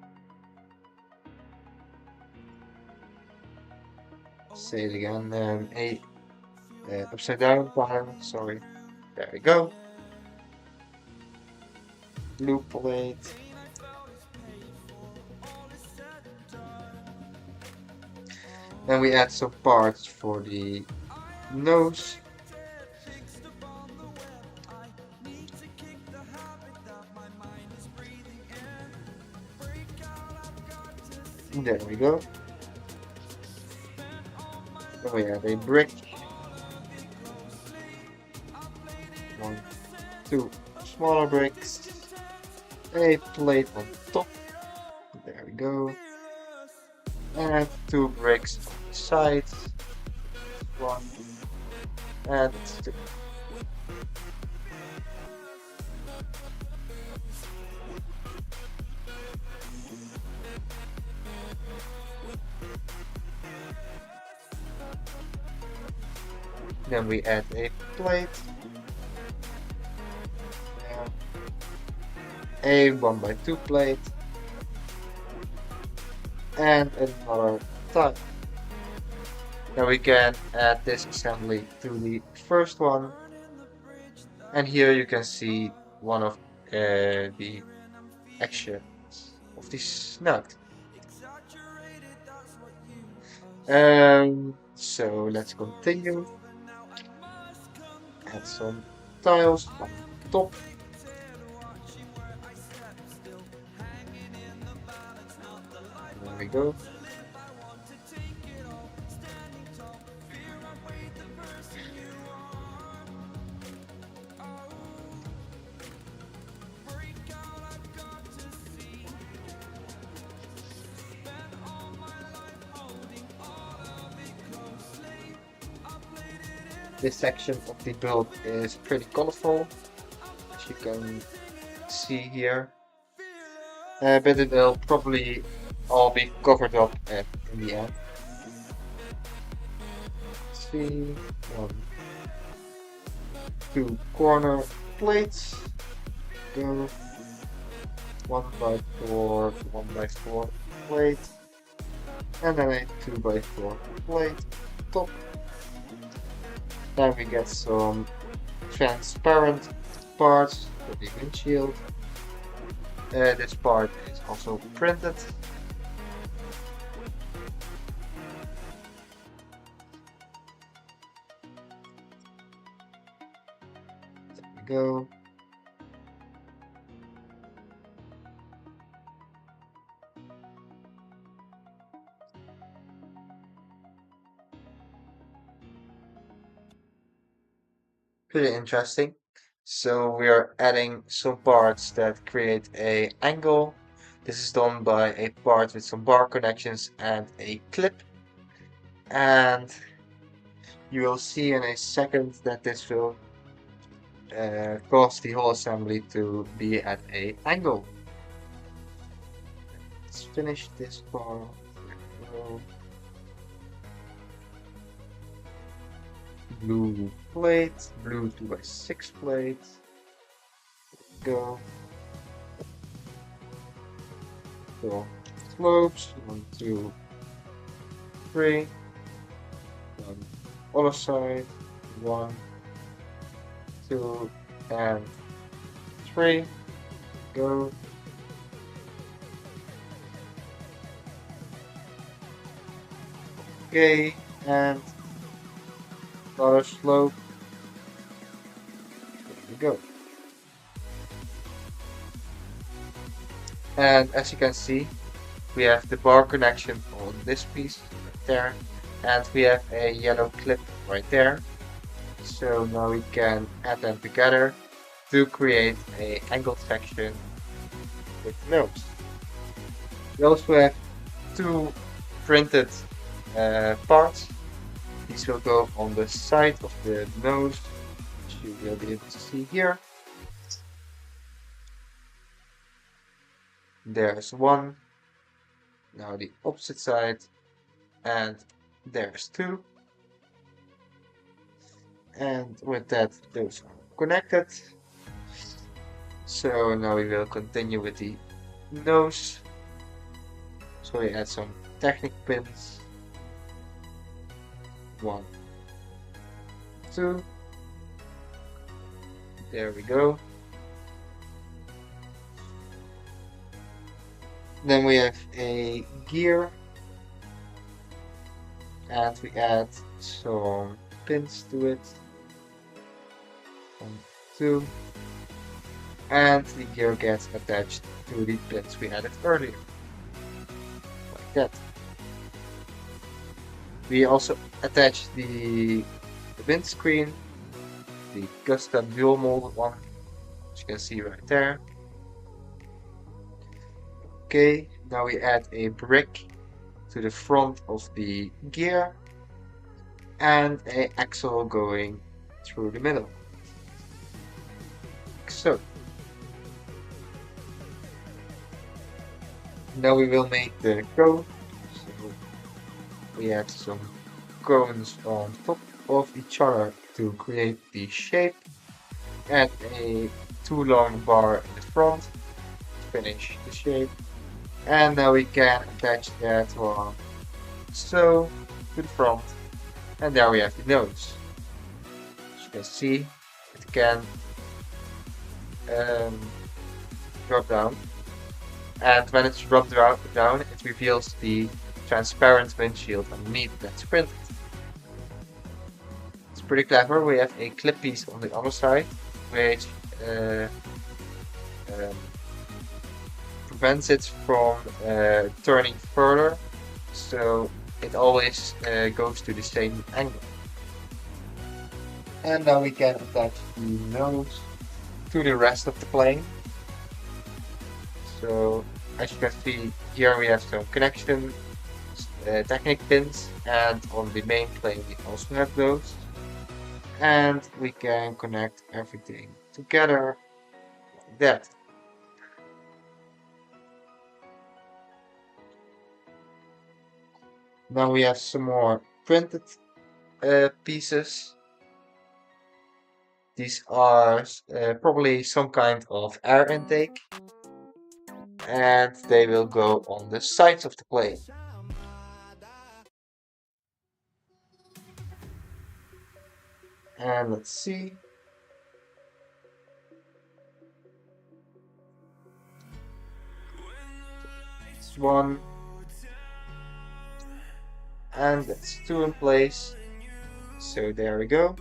Say it again. A upside down tile. Sorry. There we go. Blue plate. Then we add some parts for the nose. There we go. Then we have a brick. 1, 2 smaller bricks. A plate on top. There we go. And 2 bricks on the sides. 1 and 2. Then we add a plate. A 1x2 plate. And another tile. Now we can add this assembly to the first one. And here you can see one of the actions of this nut. So let's continue. Add some tiles on top. There we go. This section of the build is pretty colorful, as you can see here, but it will probably all be covered up in the end. see, one, two corner plates, go, 1 by 4, 1 by 4 plate, and then a 2 by 4 plate top. Then we get some transparent parts for the windshield. This part is also printed. There we go. Pretty interesting. So we are adding some parts that create a angle. This is done by a part with some bar connections and a clip. And you will see in a second that this will cause the whole assembly to be at a angle. Let's finish this part. Go. Blue plate, blue 2 by 6 plate. Go. So slopes, 1, 2, 3. On other side, 1, 2, and 3. Go. Okay, and another slope. There we go. And as you can see, we have the bar connection on this piece right there, and we have a yellow clip right there. So now we can add them together to create a angled section with the nose. We also have two printed parts. These will go on the side of the nose, which you will be able to see here. There's one. Now the opposite side, and there's two. And with that, those are connected. So now we will continue with the nose. So we add some Technic pins. 1, 2. There we go. Then we have a gear, and we add some pins to it. 1, 2. And the gear gets attached to the pins we added earlier. Like that. We also attach the windscreen, the custom dual molded one, which you can see right there. Okay, now we add a brick to the front of the gear and an axle going through the middle. Like so. Now we will make the cone. So we add some cones on top of each other to create the shape. Add a too long bar in the front to finish the shape. And now we can attach that one so to the front. And there we have the nose. As you can see, it can drop down. And when it's dropped down, it reveals the transparent windshield underneath that's printed. It's pretty clever. We have a clip piece on the other side, which prevents it from turning further, so it always goes to the same angle. And now we can attach the nose to the rest of the plane. So as you can see here, we have some connection Technic pins, and on the main plane we also have those. And we can connect everything together like that. Now we have some more printed pieces. These are probably some kind of air intake, and they will go on the sides of the plane. And let's see. It's one, and that's two in place. So there we go.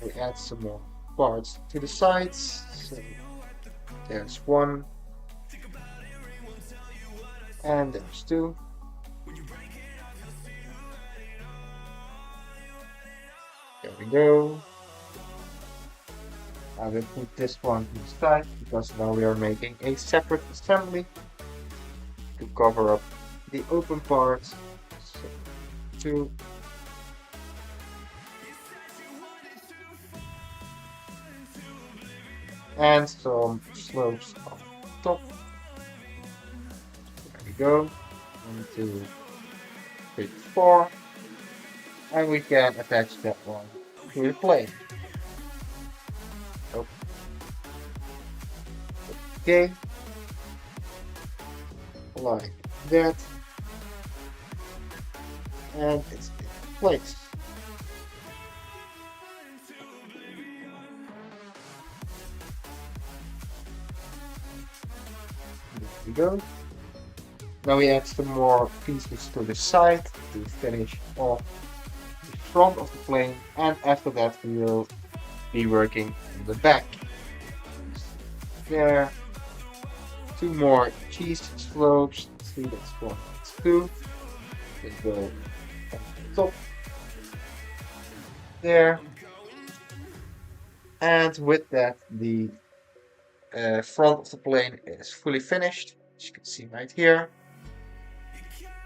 We add some more parts to the sides. So there's one, and there's two. There we go. I will put this one to the side because now we are making a separate assembly to cover up the open parts. So two, and some slopes on top. There we go. 1, 2, 3, 4. And we can attach that one to the plane. Oh. Okay. Like that. And it's in place. There we go. Now we add some more pieces to the side to finish off the front of the plane, and after that we will be working on the back. There. Two more cheese slopes. See, that's one, that's two. They go on the top. There. And with that, the front of the plane is fully finished, as you can see right here.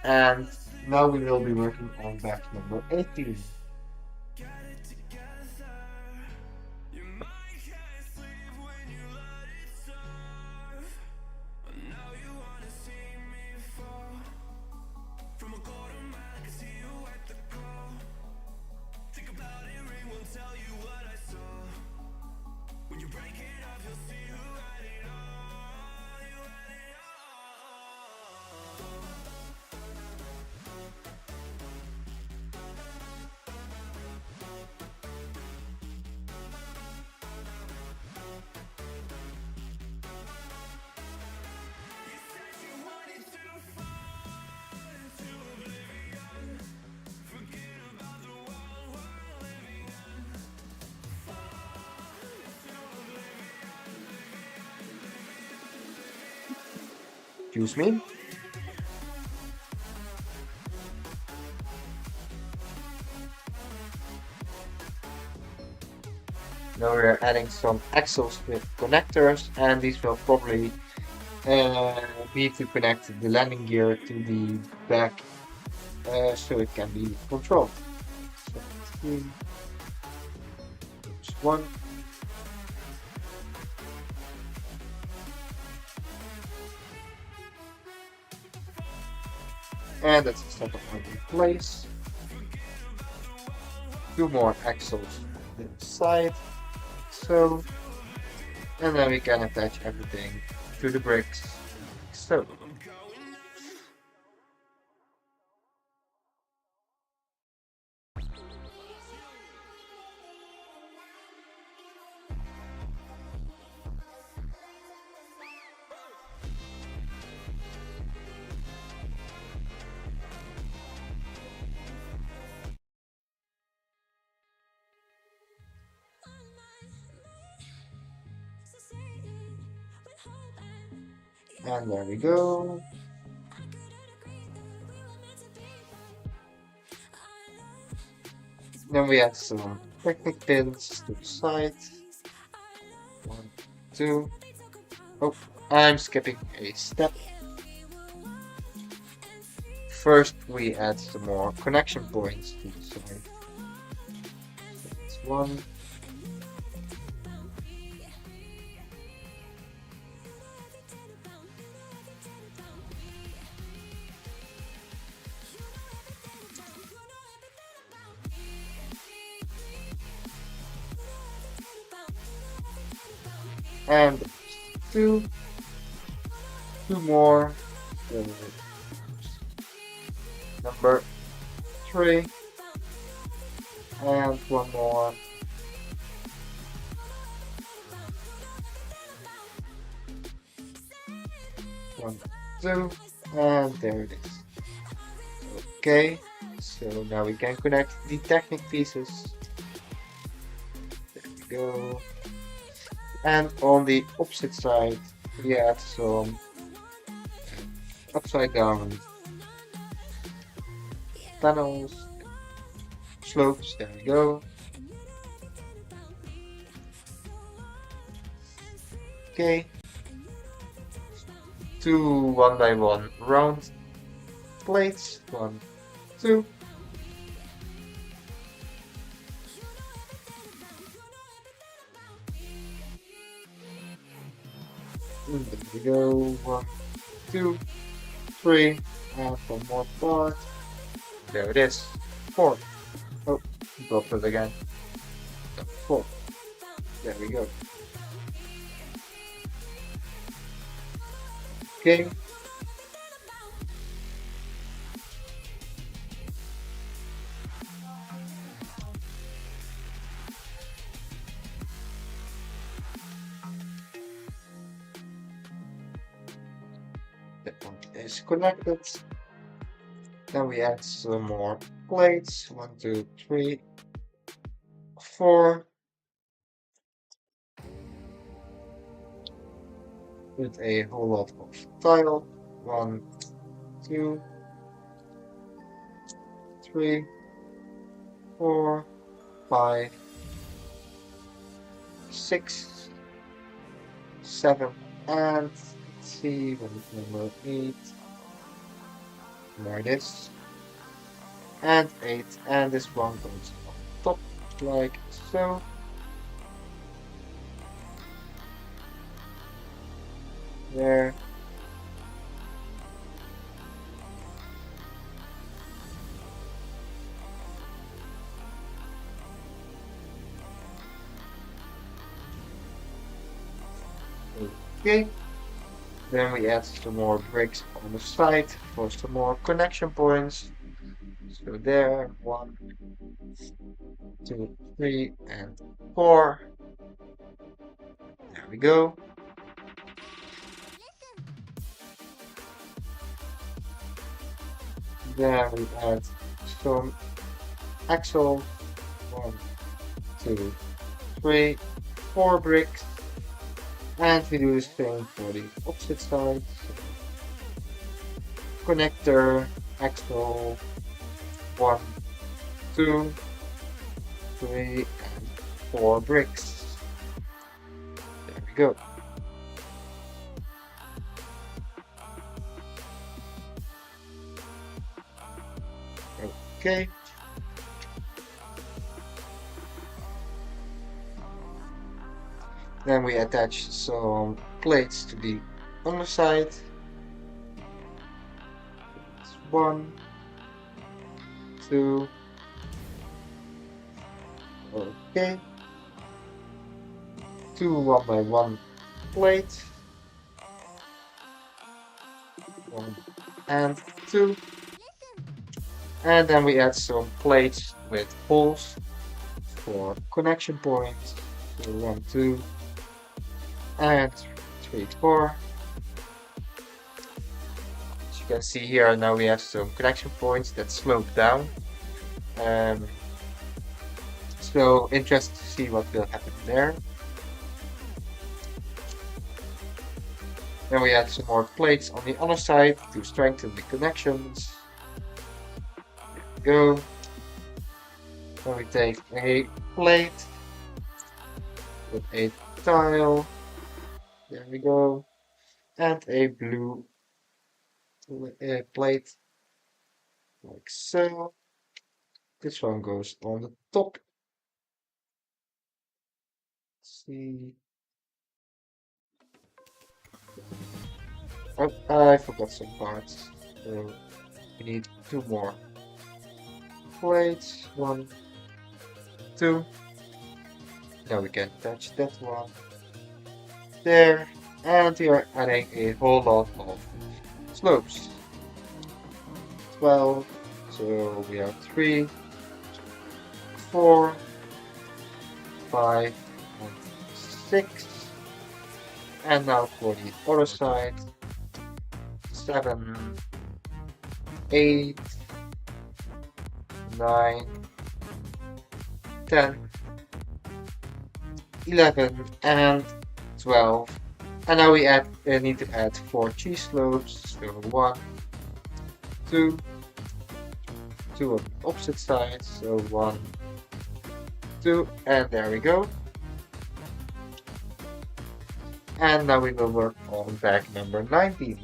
And now we will be working on back number 18. Excuse me. Now we are adding some axles with connectors, and these will probably be to connect the landing gear to the back so it can be controlled. So let's see. There's one. And that's the second one in place. Two more axles on the side. So, and then we can attach everything to the bricks. So. And there we go. Then we add some Technic pins to the side. 1, 2. Oh, I'm skipping a step. First, we add some more connection points to the side. So that's one. and two, two more, uh, number three, and one more, one, two, and there it is. Okay, so now we can connect the Technic pieces. There we go. And on the opposite side, we add some upside down panels, slopes. There we go. Okay, two one by one round plates. One, two. And there we go. One, two, three. And one more part. There it is. Four. Oh, dropped it again. Four. There we go. Okay. That one is connected. Then we add some more plates. One, two, three, four. With a whole lot of tile. One, two, three, four, five, six, seven, and let's see what is number eight. There it is. And eight. And this one goes on top like so. There. Okay. Then we add some more bricks on the side for some more connection points. So there, one, two, three, and four. There we go. Then we add some axle. One, two, three, four bricks. And we do the same for the opposite side. Connector, axle, one, two, three, and four bricks. There we go. Okay. Then we attach some plates to the underside. It's one, two, okay. Two one by one plate. One and two. And then we add some plates with holes for connection points. So one, two, and three, four. As you can see here, now we have some connection points that slope down. So interested to see what will happen there. Then we add some more plates on the other side to strengthen the connections. There we go. Then we take a plate with a tile. There we go. And a blue plate like so. This one goes on the top. Let's see. Oh, I forgot some parts. So we need two more plates. One, two. Now we can touch that one. there, and we are adding a whole lot of slopes. 12, so we have 3, 4, 5, and 6. And now for the other side, 7, 8, 9, 10, 11, and 12. And now we need to add 4 cheese slopes. So 1, 2, 2 on the opposite side. So 1, 2, and there we go. And now we will work on bag number 19.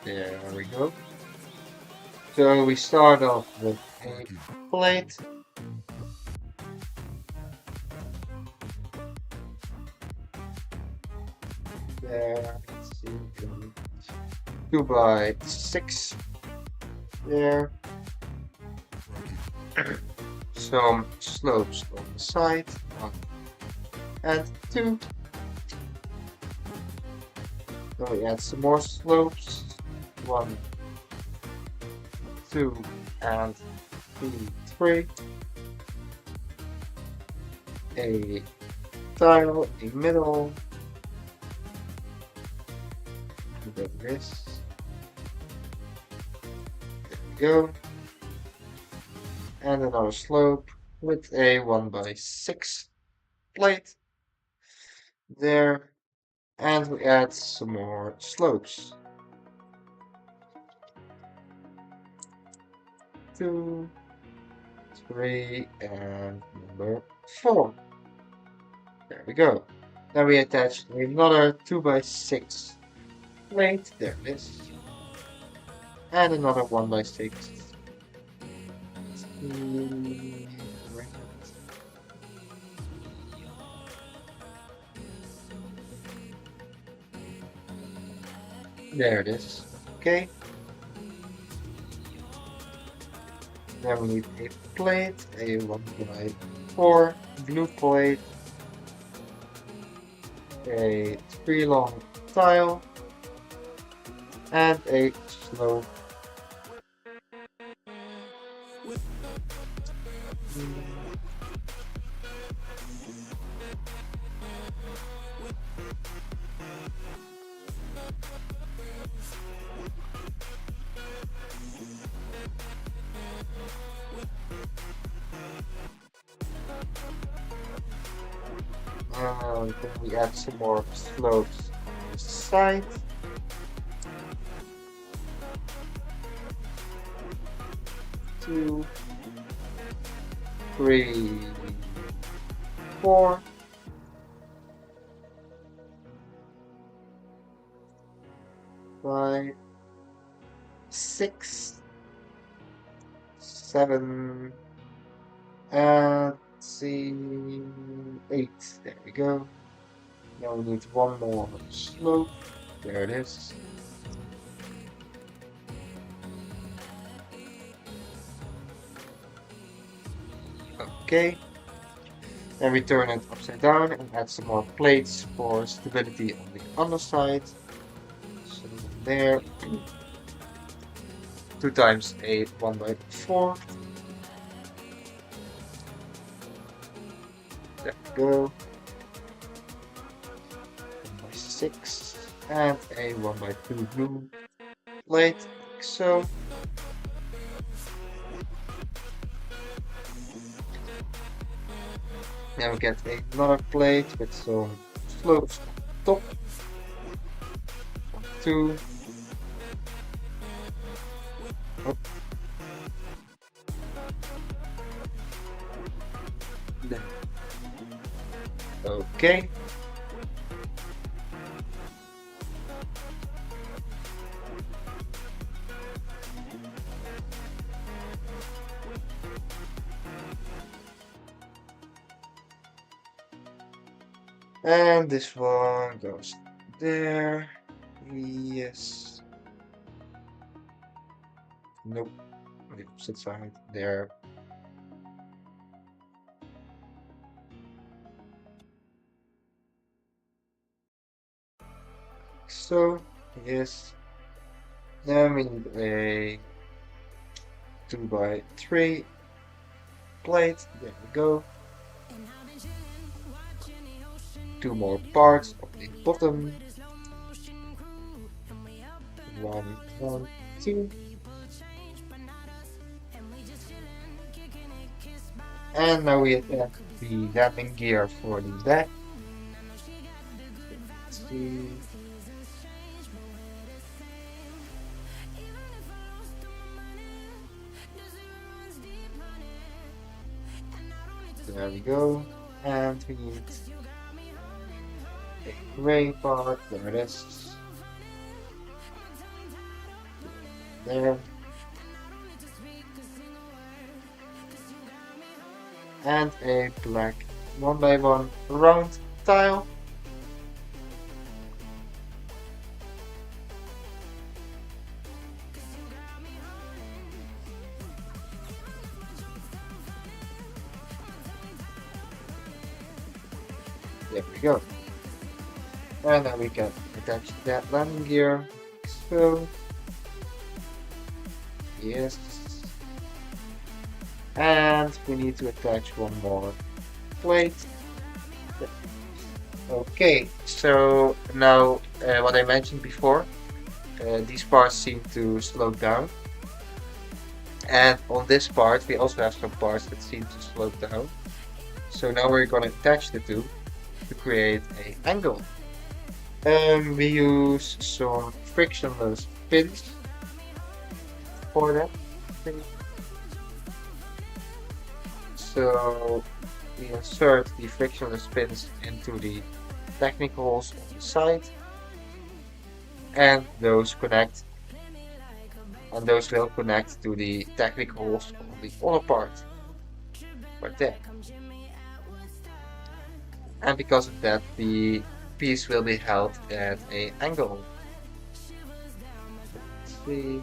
There we go. So we start off with a plate. There, let's see, 2 by 6. There. Some slopes on the side. 1 and 2. Then we add some more slopes. 1, 2, and 3. A tile, a middle. Like this. There we go. And another slope with a 1 by 6 plate. There. And we add some more slopes. 2, 3, and number 4. There we go. Now we attach another 2 by 6 plate. There it is. And another 1 by 6. There it is. Okay. Then we need a plate, a 1 by 4 blue plate, a 3 long tile, and a slope. Then we add some more slopes on the side. Two, 3, 4. 5, 6, 7, and see 8. There we go. Now we need 1 more slope. There it is. Okay. Then we turn it upside down and add some more plates for stability on the underside. So there. 2 times a 1 by 4. There we go. 1 by 6 and a 1 by 2 blue plate, like so. Now we get another plate with some slopes on top, 2. Oh, there. Okay. And this one goes there. Yes. Nope. The opposite side. There. So, yes. Then we need a 2 by 3 plate. There we go. Two more parts of the bottom. One, two. And now we attach the landing gear for the back. Let's see. There we go. And we need a gray part. There it is. There. And a black 1 by 1 round tile. There we go. And then we can attach that landing gear. So, yes. And we need to attach one more plate. Okay, so now what I mentioned before, these parts seem to slope down. And on this part, we also have some parts that seem to slope down. So now we're going to attach the two to create an angle. We use some frictionless pins for that. So we insert the frictionless pins into the Technic holes on the side, and those connect, and those will connect to the Technic holes on the other part, right there. And because of that, the piece will be held at an angle. Let's see.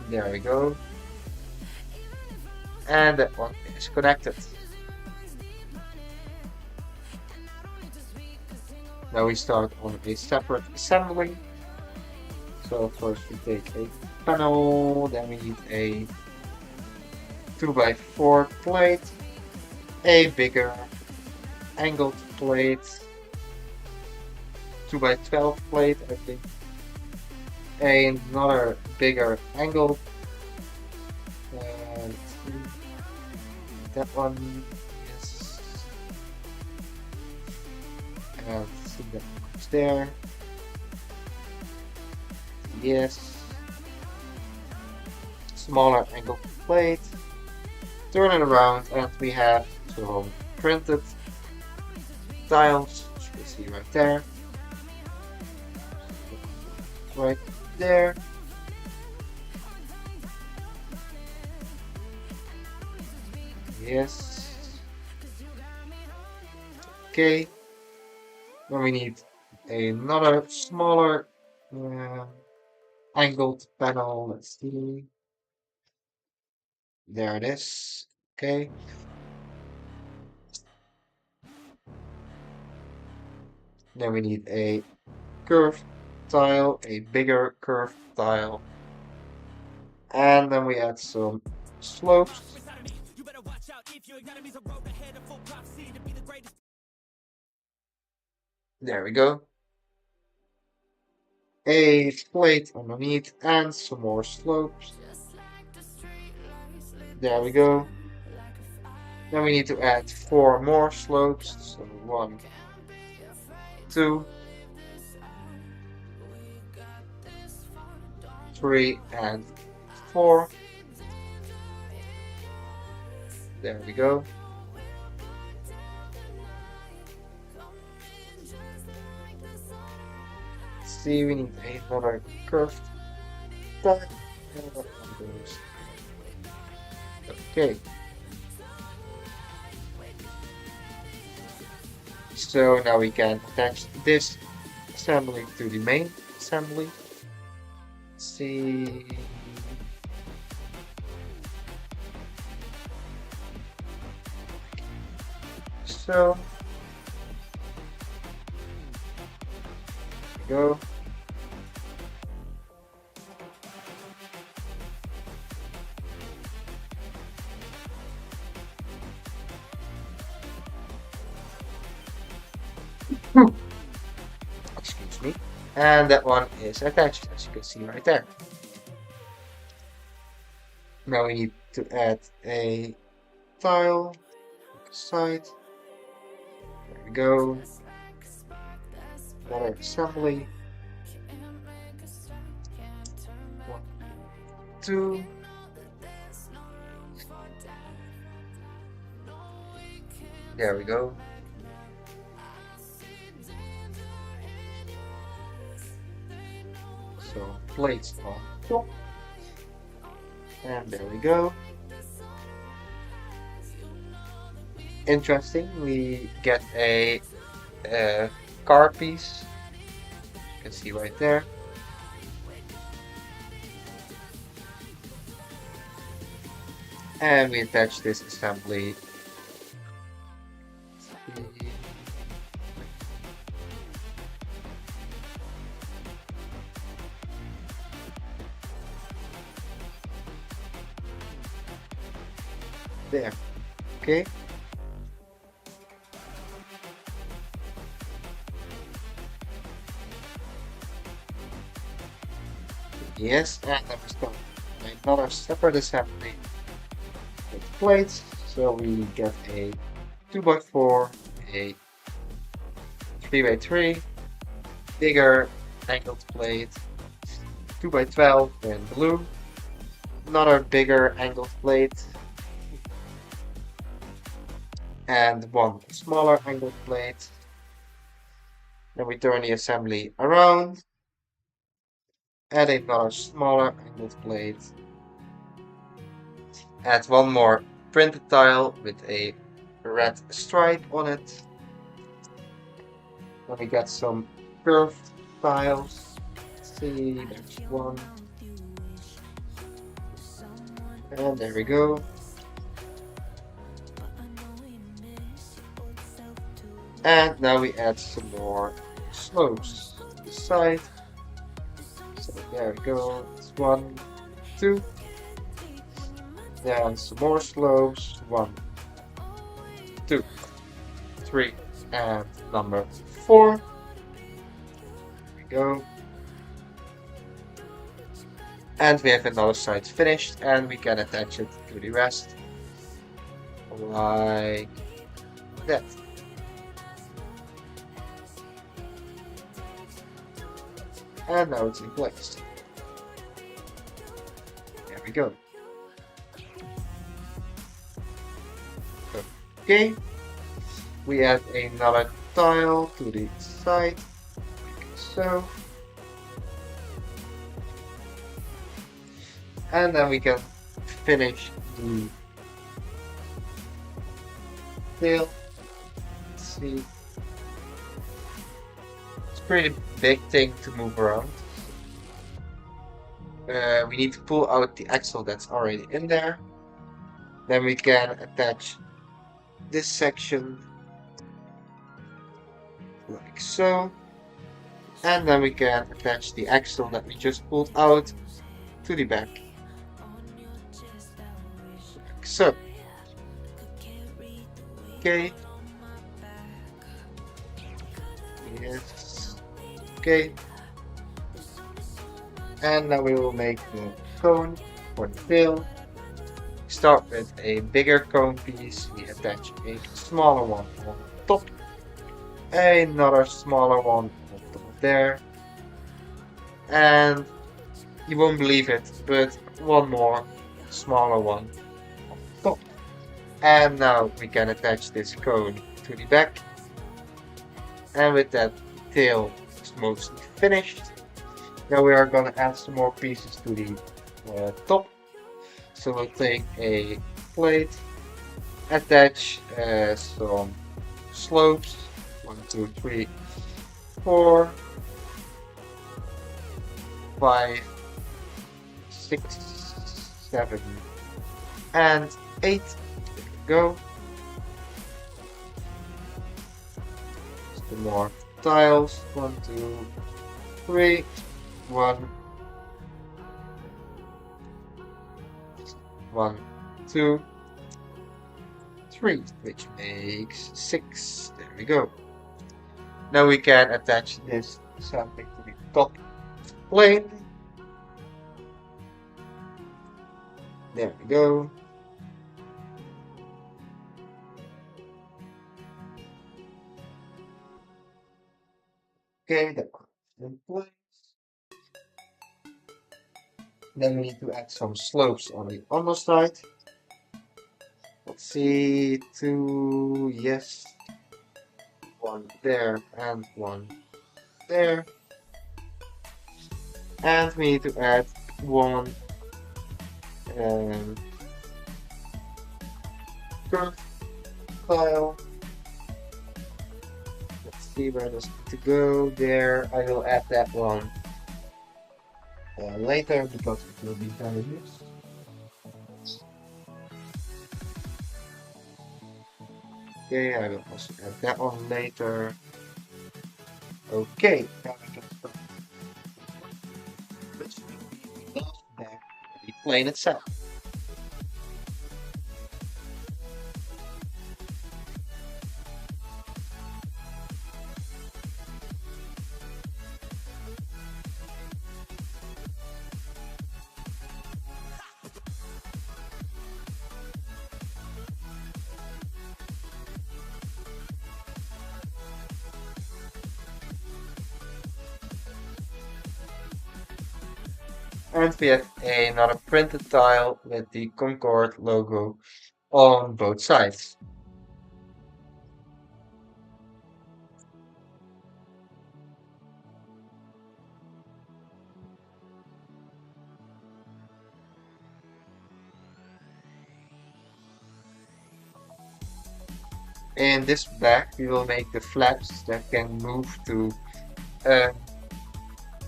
There we go. And that one is connected. Now we start on a separate assembly. So first we take a panel, then we need a 2 by 4 plate, a bigger angled plate, 2 by 12 plate I think, another bigger angled, and that one, yes, and see that goes there, yes, smaller angled plate, turn it around, and we have some printed tiles, which you can see right there, right there. Yes. Okay. Then we need another smaller angled panel. Let's see. There it is. Okay. Then we need a curved tile, a bigger curved tile. And then we add some slopes. There we go. A plate underneath and some more slopes. There we go. Then we need to add 4 more slopes. So 1, 2, 3, and 4. There we go. See, we need another curved path. And that one goes. Okay. So now we can attach this assembly to the main assembly. See. So there we go. Excuse me. And that one is attached, as you can see right there. Now we need to add a tile side. There we go. Another assembly. 1, 2. There we go. So plates on top. And there we go. Interesting, we get a car piece. You can see right there. And we attach this assembly. There. Okay. Yes, and then we start another separate assembly with plates. So we get a 2x4, a 3x3, bigger angled plate, 2x12 in blue, another bigger angled plate, and one smaller angled plate. Then we turn the assembly around, add another smaller angled plate, add one more printed tile with a red stripe on it. Then we get some curved tiles. See, there's one. And there we go. And now we add some more slopes to the side. So there we go. It's 1, 2. Then some more slopes. 1, 2, 3, and number 4. There we go. And we have another side finished, and we can attach it to the rest like that. And now it's in place. There we go. Okay. We add another tile to the side, like so. And then we can finish the tail. Let's see. It's a pretty big thing to move around. We need to pull out the axle that's already in there. Then we can attach this section like so. And then we can attach the axle that we just pulled out to the back. Like so. Okay. Yes. Okay. And now we will make the cone for the tail. Start with a bigger cone piece. We attach a smaller one on top, another smaller one on top of there, and you won't believe it, but one more smaller one on top. And now we can attach this cone to the back, and with that, the tail is mostly finished. Now we are gonna add some more pieces to the top. So we'll take a plate, attach some slopes, 1, 2, 3, 4, 5, 6, 7, and 8. There we go. Some more tiles. 1, 2, 3. 1, 1, 2, 3, which makes 6. There we go. Now we can attach this something to the top plane. There we go. Okay, that one's in place. Then we need to add some slopes on the other side. Let's see, 2, yes. 1 there and 1 there. And we need to add 1 curved tile. Let's see where this needs to go. There, I will add that one later because it will be very used. Okay, I will also add that one later. Okay, now we can start. Which will be the last back of the plane itself. And we have another printed tile with the Concorde logo on both sides. In this back, we will make the flaps that can move to uh,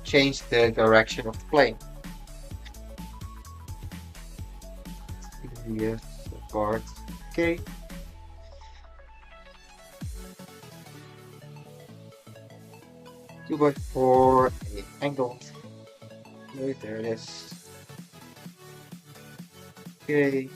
change the direction of the plane. Yes, apart. Okay. 2 by 4, a angled. Wait, there it is. Okay.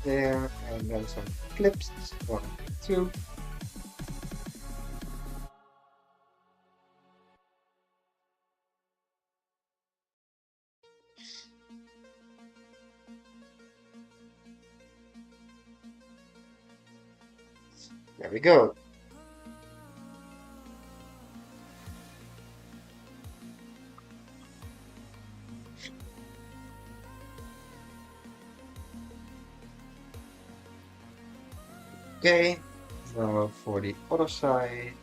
There, and then some clips. 1, 2. There we go. Okay. Now for the other side.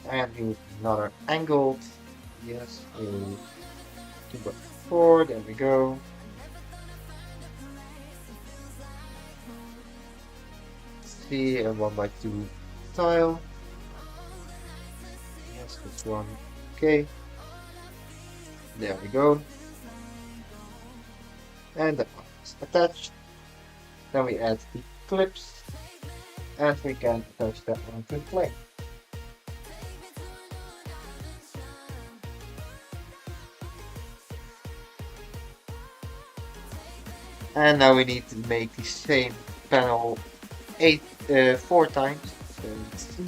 And use another angled. Yes, a 2 by 4. There we go. See a 1 by 2 tile. Yes, this one. Okay. There we go. And that one is attached. Then we add the clips and we can attach that one to the plane. And now we need to make the same panel four times. So let's see.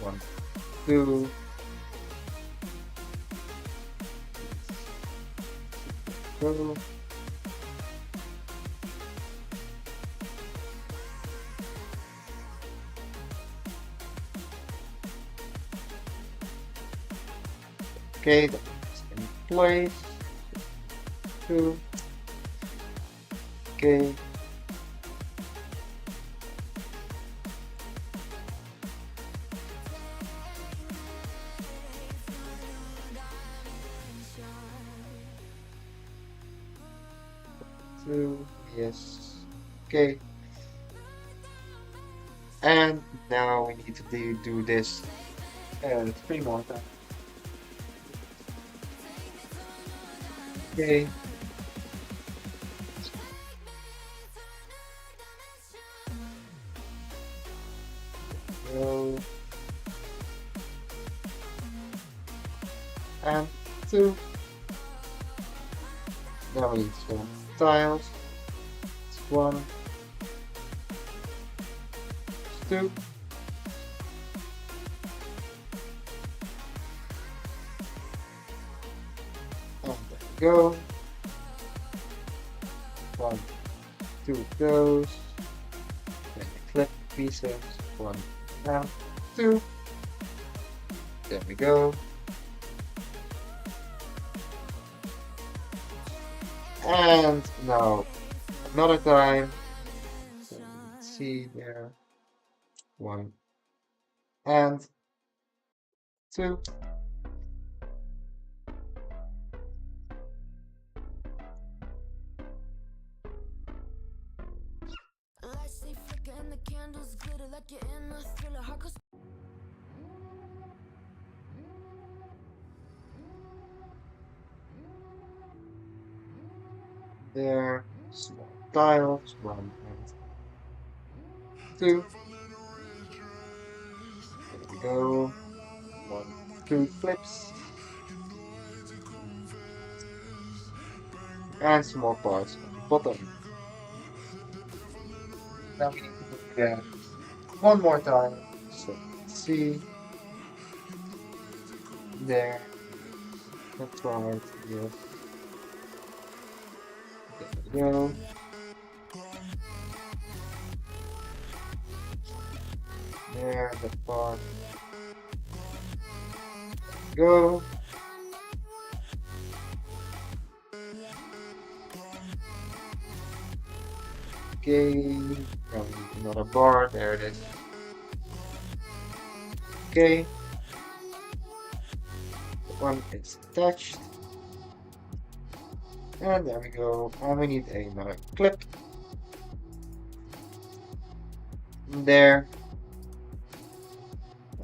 One, two, go. Okay, that's in place. Two. Okay. Two. Yes. Okay. And now we need to do this three more times. Okay. Go. And two. Now we need some tiles. It's one, two, and there we go. One, two of those. Then the clip pieces. One and two. There we go. And now another time. So let's see there. One and two. Lights they flicker and the candles glitter like you're in a thriller. Heart goes. There. Small tiles. One and two. There we go. One, two flips. And some more parts on the bottom. Now we need to do that one more time. So let's see. There. That's right. Yes. There we go. There, that part. Go. Okay. Now we need another bar. There it is. Okay. One is attached. And there we go. And we need another clip. There.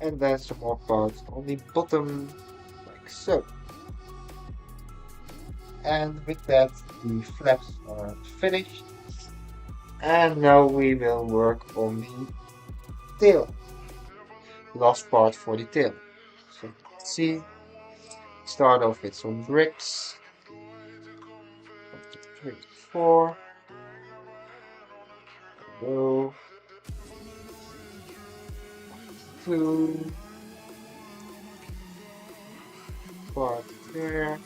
And then some more parts on the bottom, like so. And with that, the flaps are finished. And now we will work on the tail. Last part for the tail. So let's see. Start off with some bricks. 1, 2, 3, 4. Go. 2. Part there.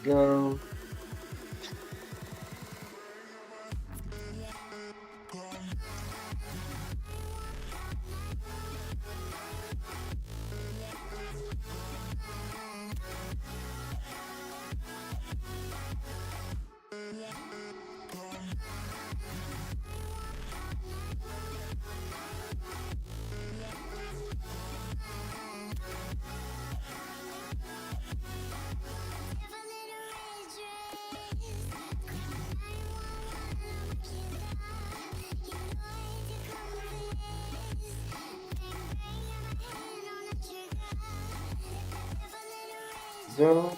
Go. Go.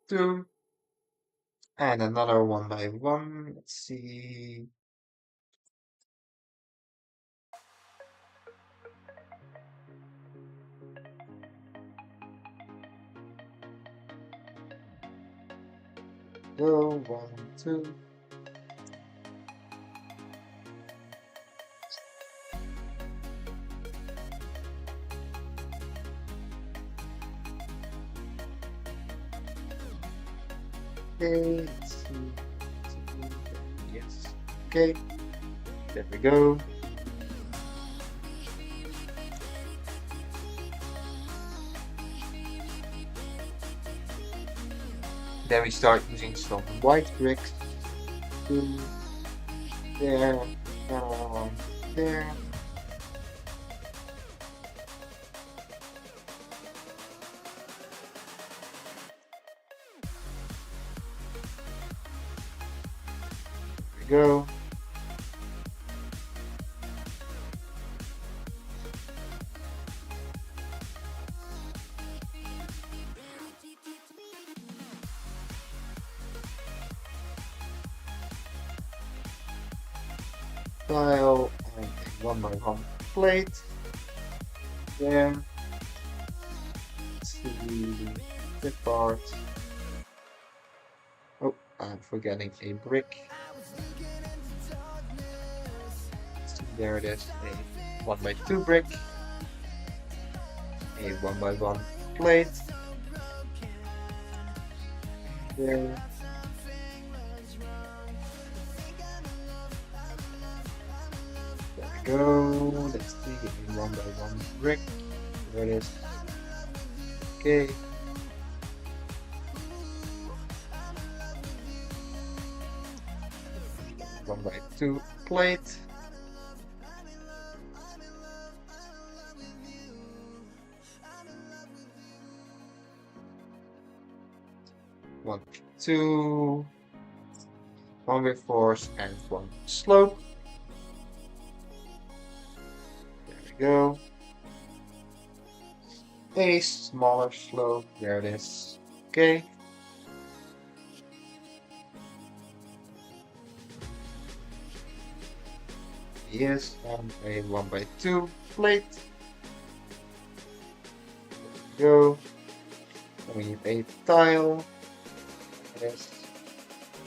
Two. And another one by one. Let's see. Go. One, two. Okay. Let's see. Yes. Okay. There we go. Then we start using some white bricks. Two. There. There. There we go. Tile and a one by one plate. There. Let's see the part. Oh, I'm forgetting a brick. So there it is, a 1 by 2 brick, a 1 by 1 plate. There. There we go. Let's see a 1 by 1 brick. There it is. Okay. One by 2 plate. One, two, one with force and one slope. There we go. A smaller slope. There it is. Okay. Yes, and a 1 by 2 plate. There we go. We need a tile. Yes.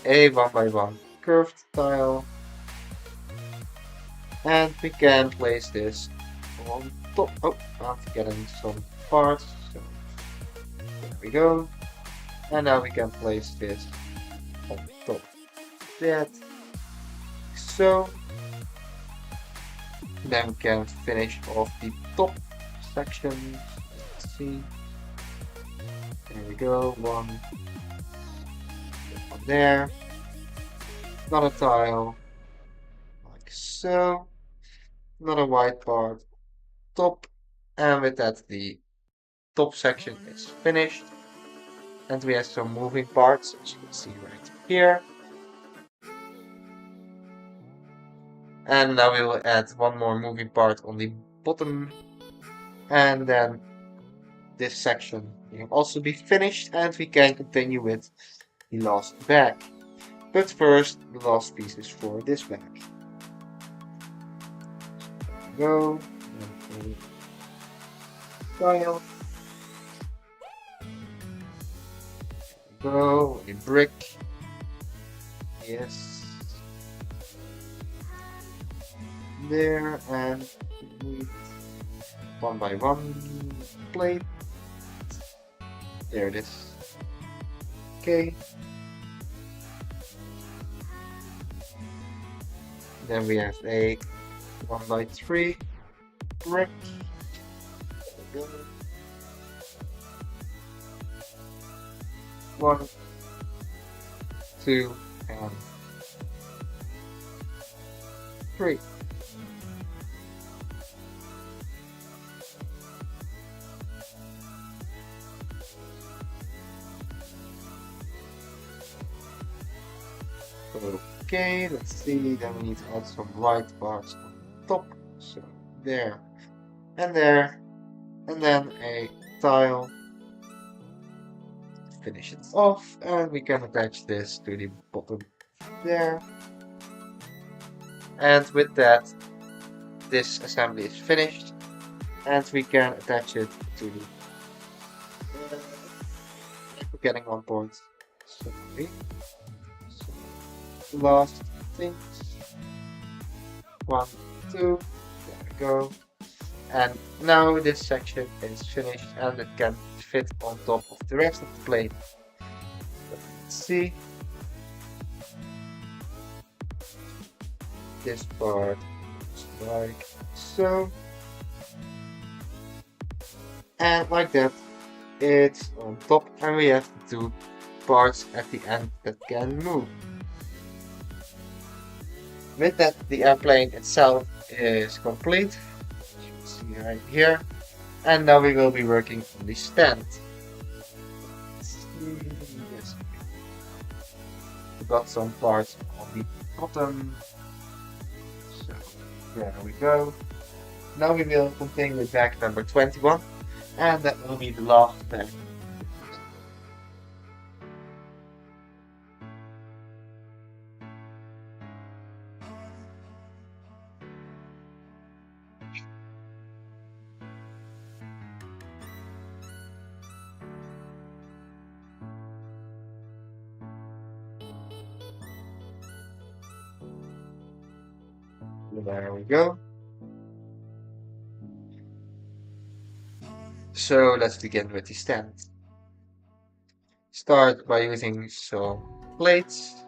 A 1 by 1 curved tile. And we can place this on top. Oh, I'm forgetting some parts. So there we go. And now we can place this on top of that. So then we can finish off the top section. Let's see. There we go. One there. Another tile. Like so. Another white part. Top. And with that the top section is finished. And we have some moving parts, as you can see right here. And now we will add one more moving part on the bottom. And then this section will also be finished and we can continue with the last bag. But first, the last pieces for this bag. Go. And tile. Go. A brick. Yes. There, and we need 1 by 1 plate. There it is. Okay. Then we have a 1 by 3 brick. There we go. 1, 2, and 3. Okay, let's see. Then we need to add some white parts on top. So there and there. And then a tile. Finish it off. And we can attach this to the bottom there. And with that, this assembly is finished. And we can attach it to the we're getting one point. Sorry. So last things. One, two. There we go. And now this section is finished and it can fit on top of the rest of the plate. Let's see. This part looks like so. And like that, it's on top and we have the two parts at the end that can move. With that, the airplane itself is complete. As you can see right here. And now we will be working on the stand. Yes. We got some parts on the bottom. So there we go. Now we will continue with bag number 21. And that will be the last bag. There we go. So let's begin with the stand. Start by using some plates.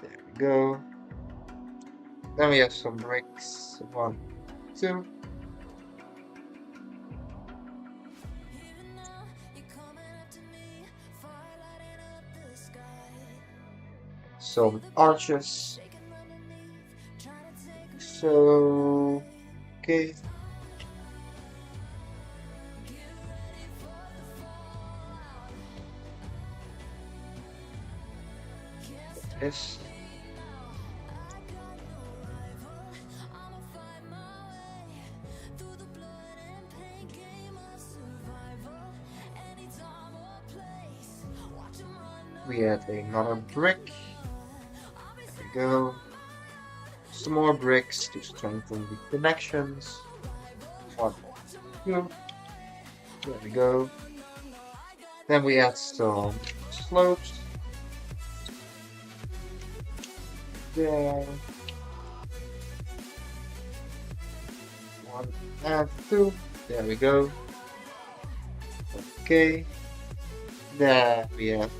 There we go. Then we have some bricks. One, two. Some arches. So, okay. This. We add another brick. There we go. Some more bricks to strengthen the connections. One, two. There we go. Then we add some slopes. There. One and two. There we go. Okay. There we have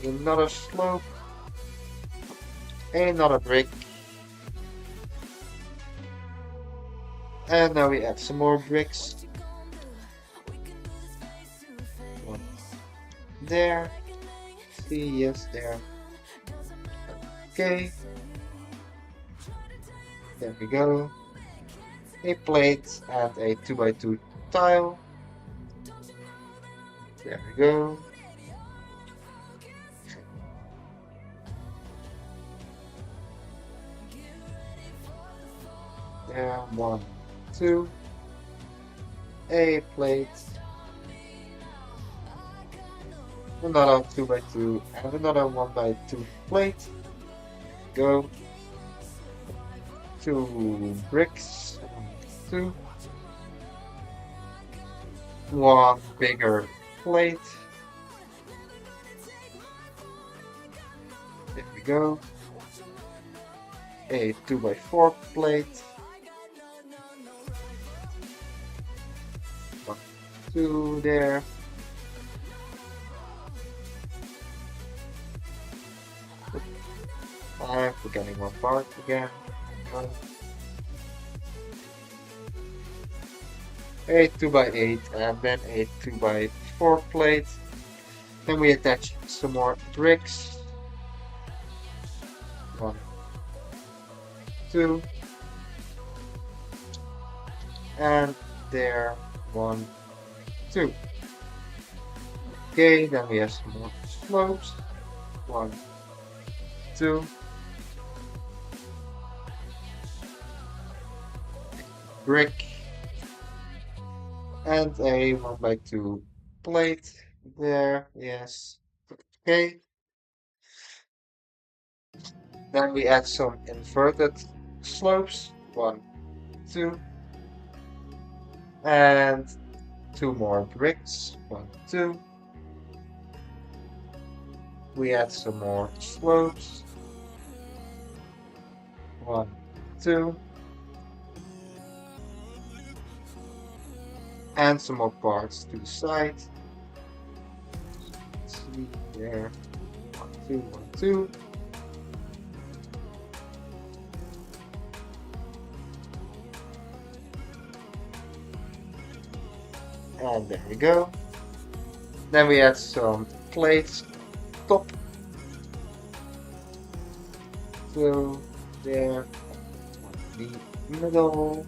another slope. Another brick. And now we add some more bricks. One there. See, yes, there. Okay. There we go. A plate and a 2x2 tile. There we go. There, one, two. A plate. Another 2x2 and another 1x2 plate. Go. Two bricks. Two. One bigger plate. There we go. A 2x4 plate. One, two there. Five, we're getting one part again. One. A 2x8 and then a 2x4 plate. Then we attach some more bricks. One, two, and there, one, two. Okay, then we have some more slopes. One, two, brick, and a 1 by 2 plate. There, yes. Okay, then we add some inverted slopes. One, two, and two more bricks. One, two. We add some more slopes. One, two, and some more parts to the side. Let's see there. One, two, one, two. And there we go. Then we add some plates top. So there, the middle.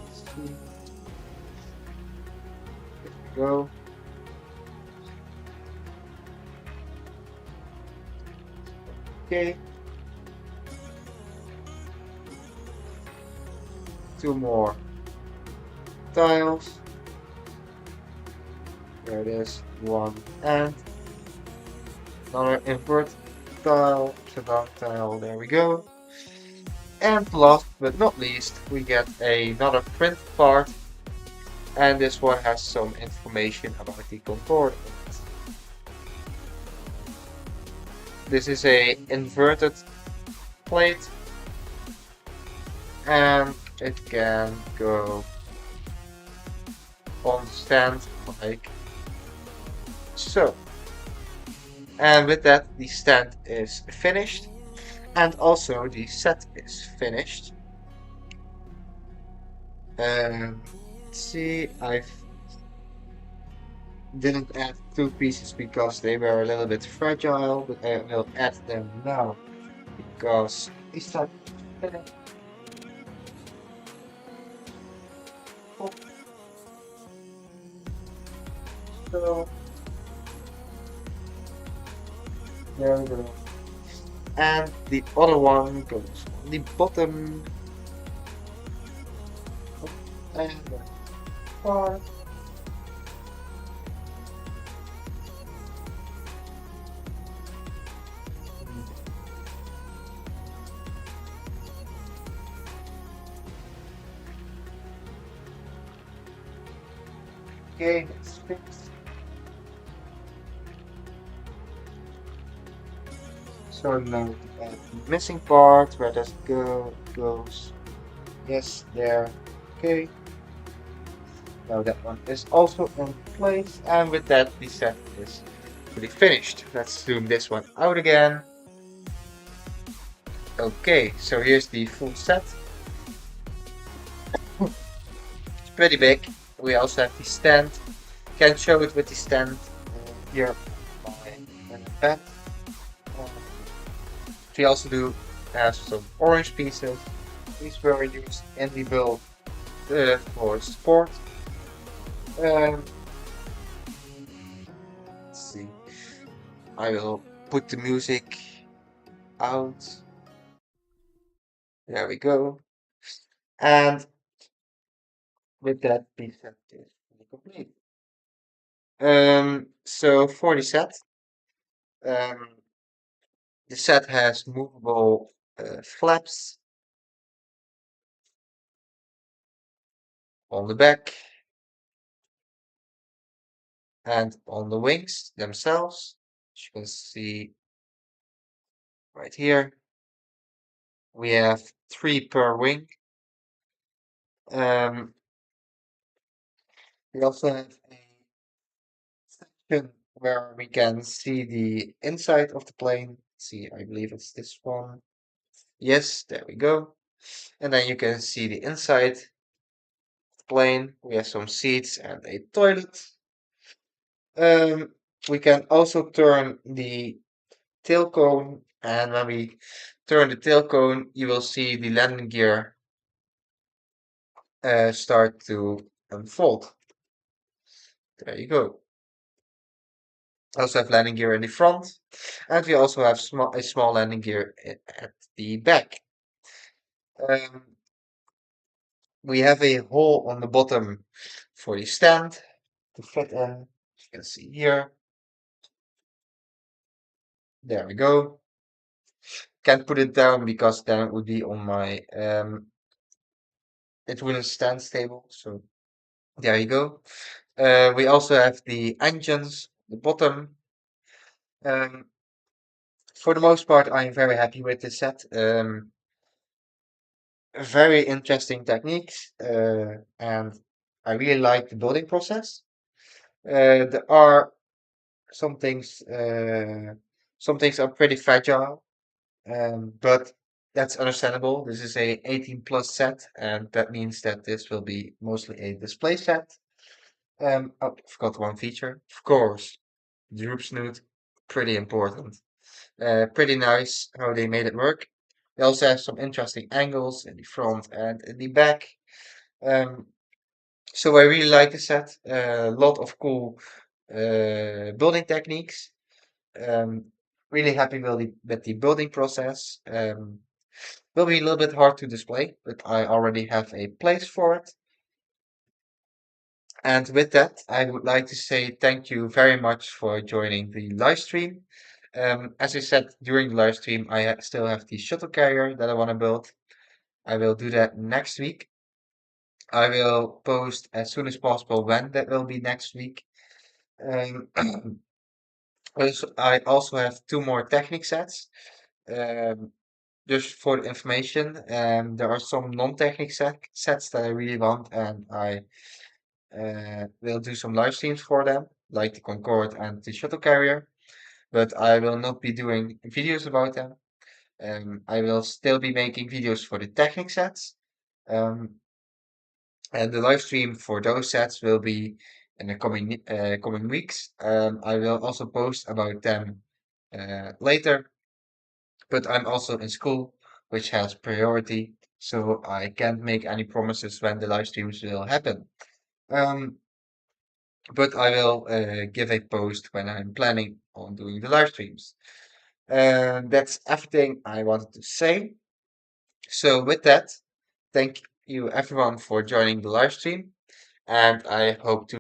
Let's see. There we go. Okay. Two more tiles. There it is. One and another invert tile, shutdown tile. There we go. And last but not least, we get another print part, and this one has some information about the Concorde. This is a inverted plate, and it can go on stand like so. And with that, the stand is finished, and also the set is finished. Let's see, I didn't add two pieces because they were a little bit fragile, but I will add them now because the set is finished. So there we go. And the other one goes on the bottom and the part. Okay, that's fixed. So now to add the missing part. Where does it go? It goes. Yes, there. Okay. Now that one is also in place, and with that the set is fully finished. Let's zoom this one out again. Okay, so here's the full set. It's pretty big. We also have the stand. Can show it with the stand here on my pad. We also do have some orange pieces. These were used in the build for support. Um, let's see. I will put the music out. There we go. And with that, the set is complete. So for um, the set has movable flaps on the back and on the wings themselves. As you can see right here, we have 3 per wing. Um, we also have a section where we can see the inside of the plane. See, I believe it's this one. Yes, there we go. And then you can see the inside of the plane. We have some seats and a toilet. Um, we can also turn the tail cone, and when we turn the tail cone, you will see the landing gear start to unfold. There you go. Also have landing gear in the front, and we also have a small landing gear at the back. Um, we have a hole on the bottom for the stand to fit in. As you can see here. There we go. Can't put it down because then it would be on my it wouldn't stand stable. So there you go. We also have the engines, the bottom. Um, for the most part, I'm very happy with this set. Very interesting techniques, and I really like the building process. There are some things, some things are pretty fragile, but that's understandable. This is a 18 plus set, and that means that this will be mostly a display set. Oh, I forgot one feature. Of course, the droop snoot, pretty important. Pretty nice how they made it work. They also have some interesting angles in the front and in the back. Um, so I really like the set. A lot of cool building techniques. Really happy with the building process. Will be a little bit hard to display, but I already have a place for it. And with that, I would like to say thank you very much for joining the live stream. As I said during the live stream, I still have the shuttle carrier that I want to build. I will do that next week. I will post as soon as possible when that will be next week. Um, I also have two more Technic sets. Um, just for the information, there are some non-Technic sets that I really want, and I will do some live streams for them, like the Concorde and the shuttle carrier. But I will not be doing videos about them. I will still be making videos for the Technic sets. Um, and the live stream for those sets will be in the coming weeks. I will also post about them later, but I'm also in school, which has priority, so I can't make any promises when the live streams will happen. Um, but I will give a post when I'm planning on doing the live streams. That's everything I wanted to say. So with that, thank you everyone for joining the live stream, and I hope to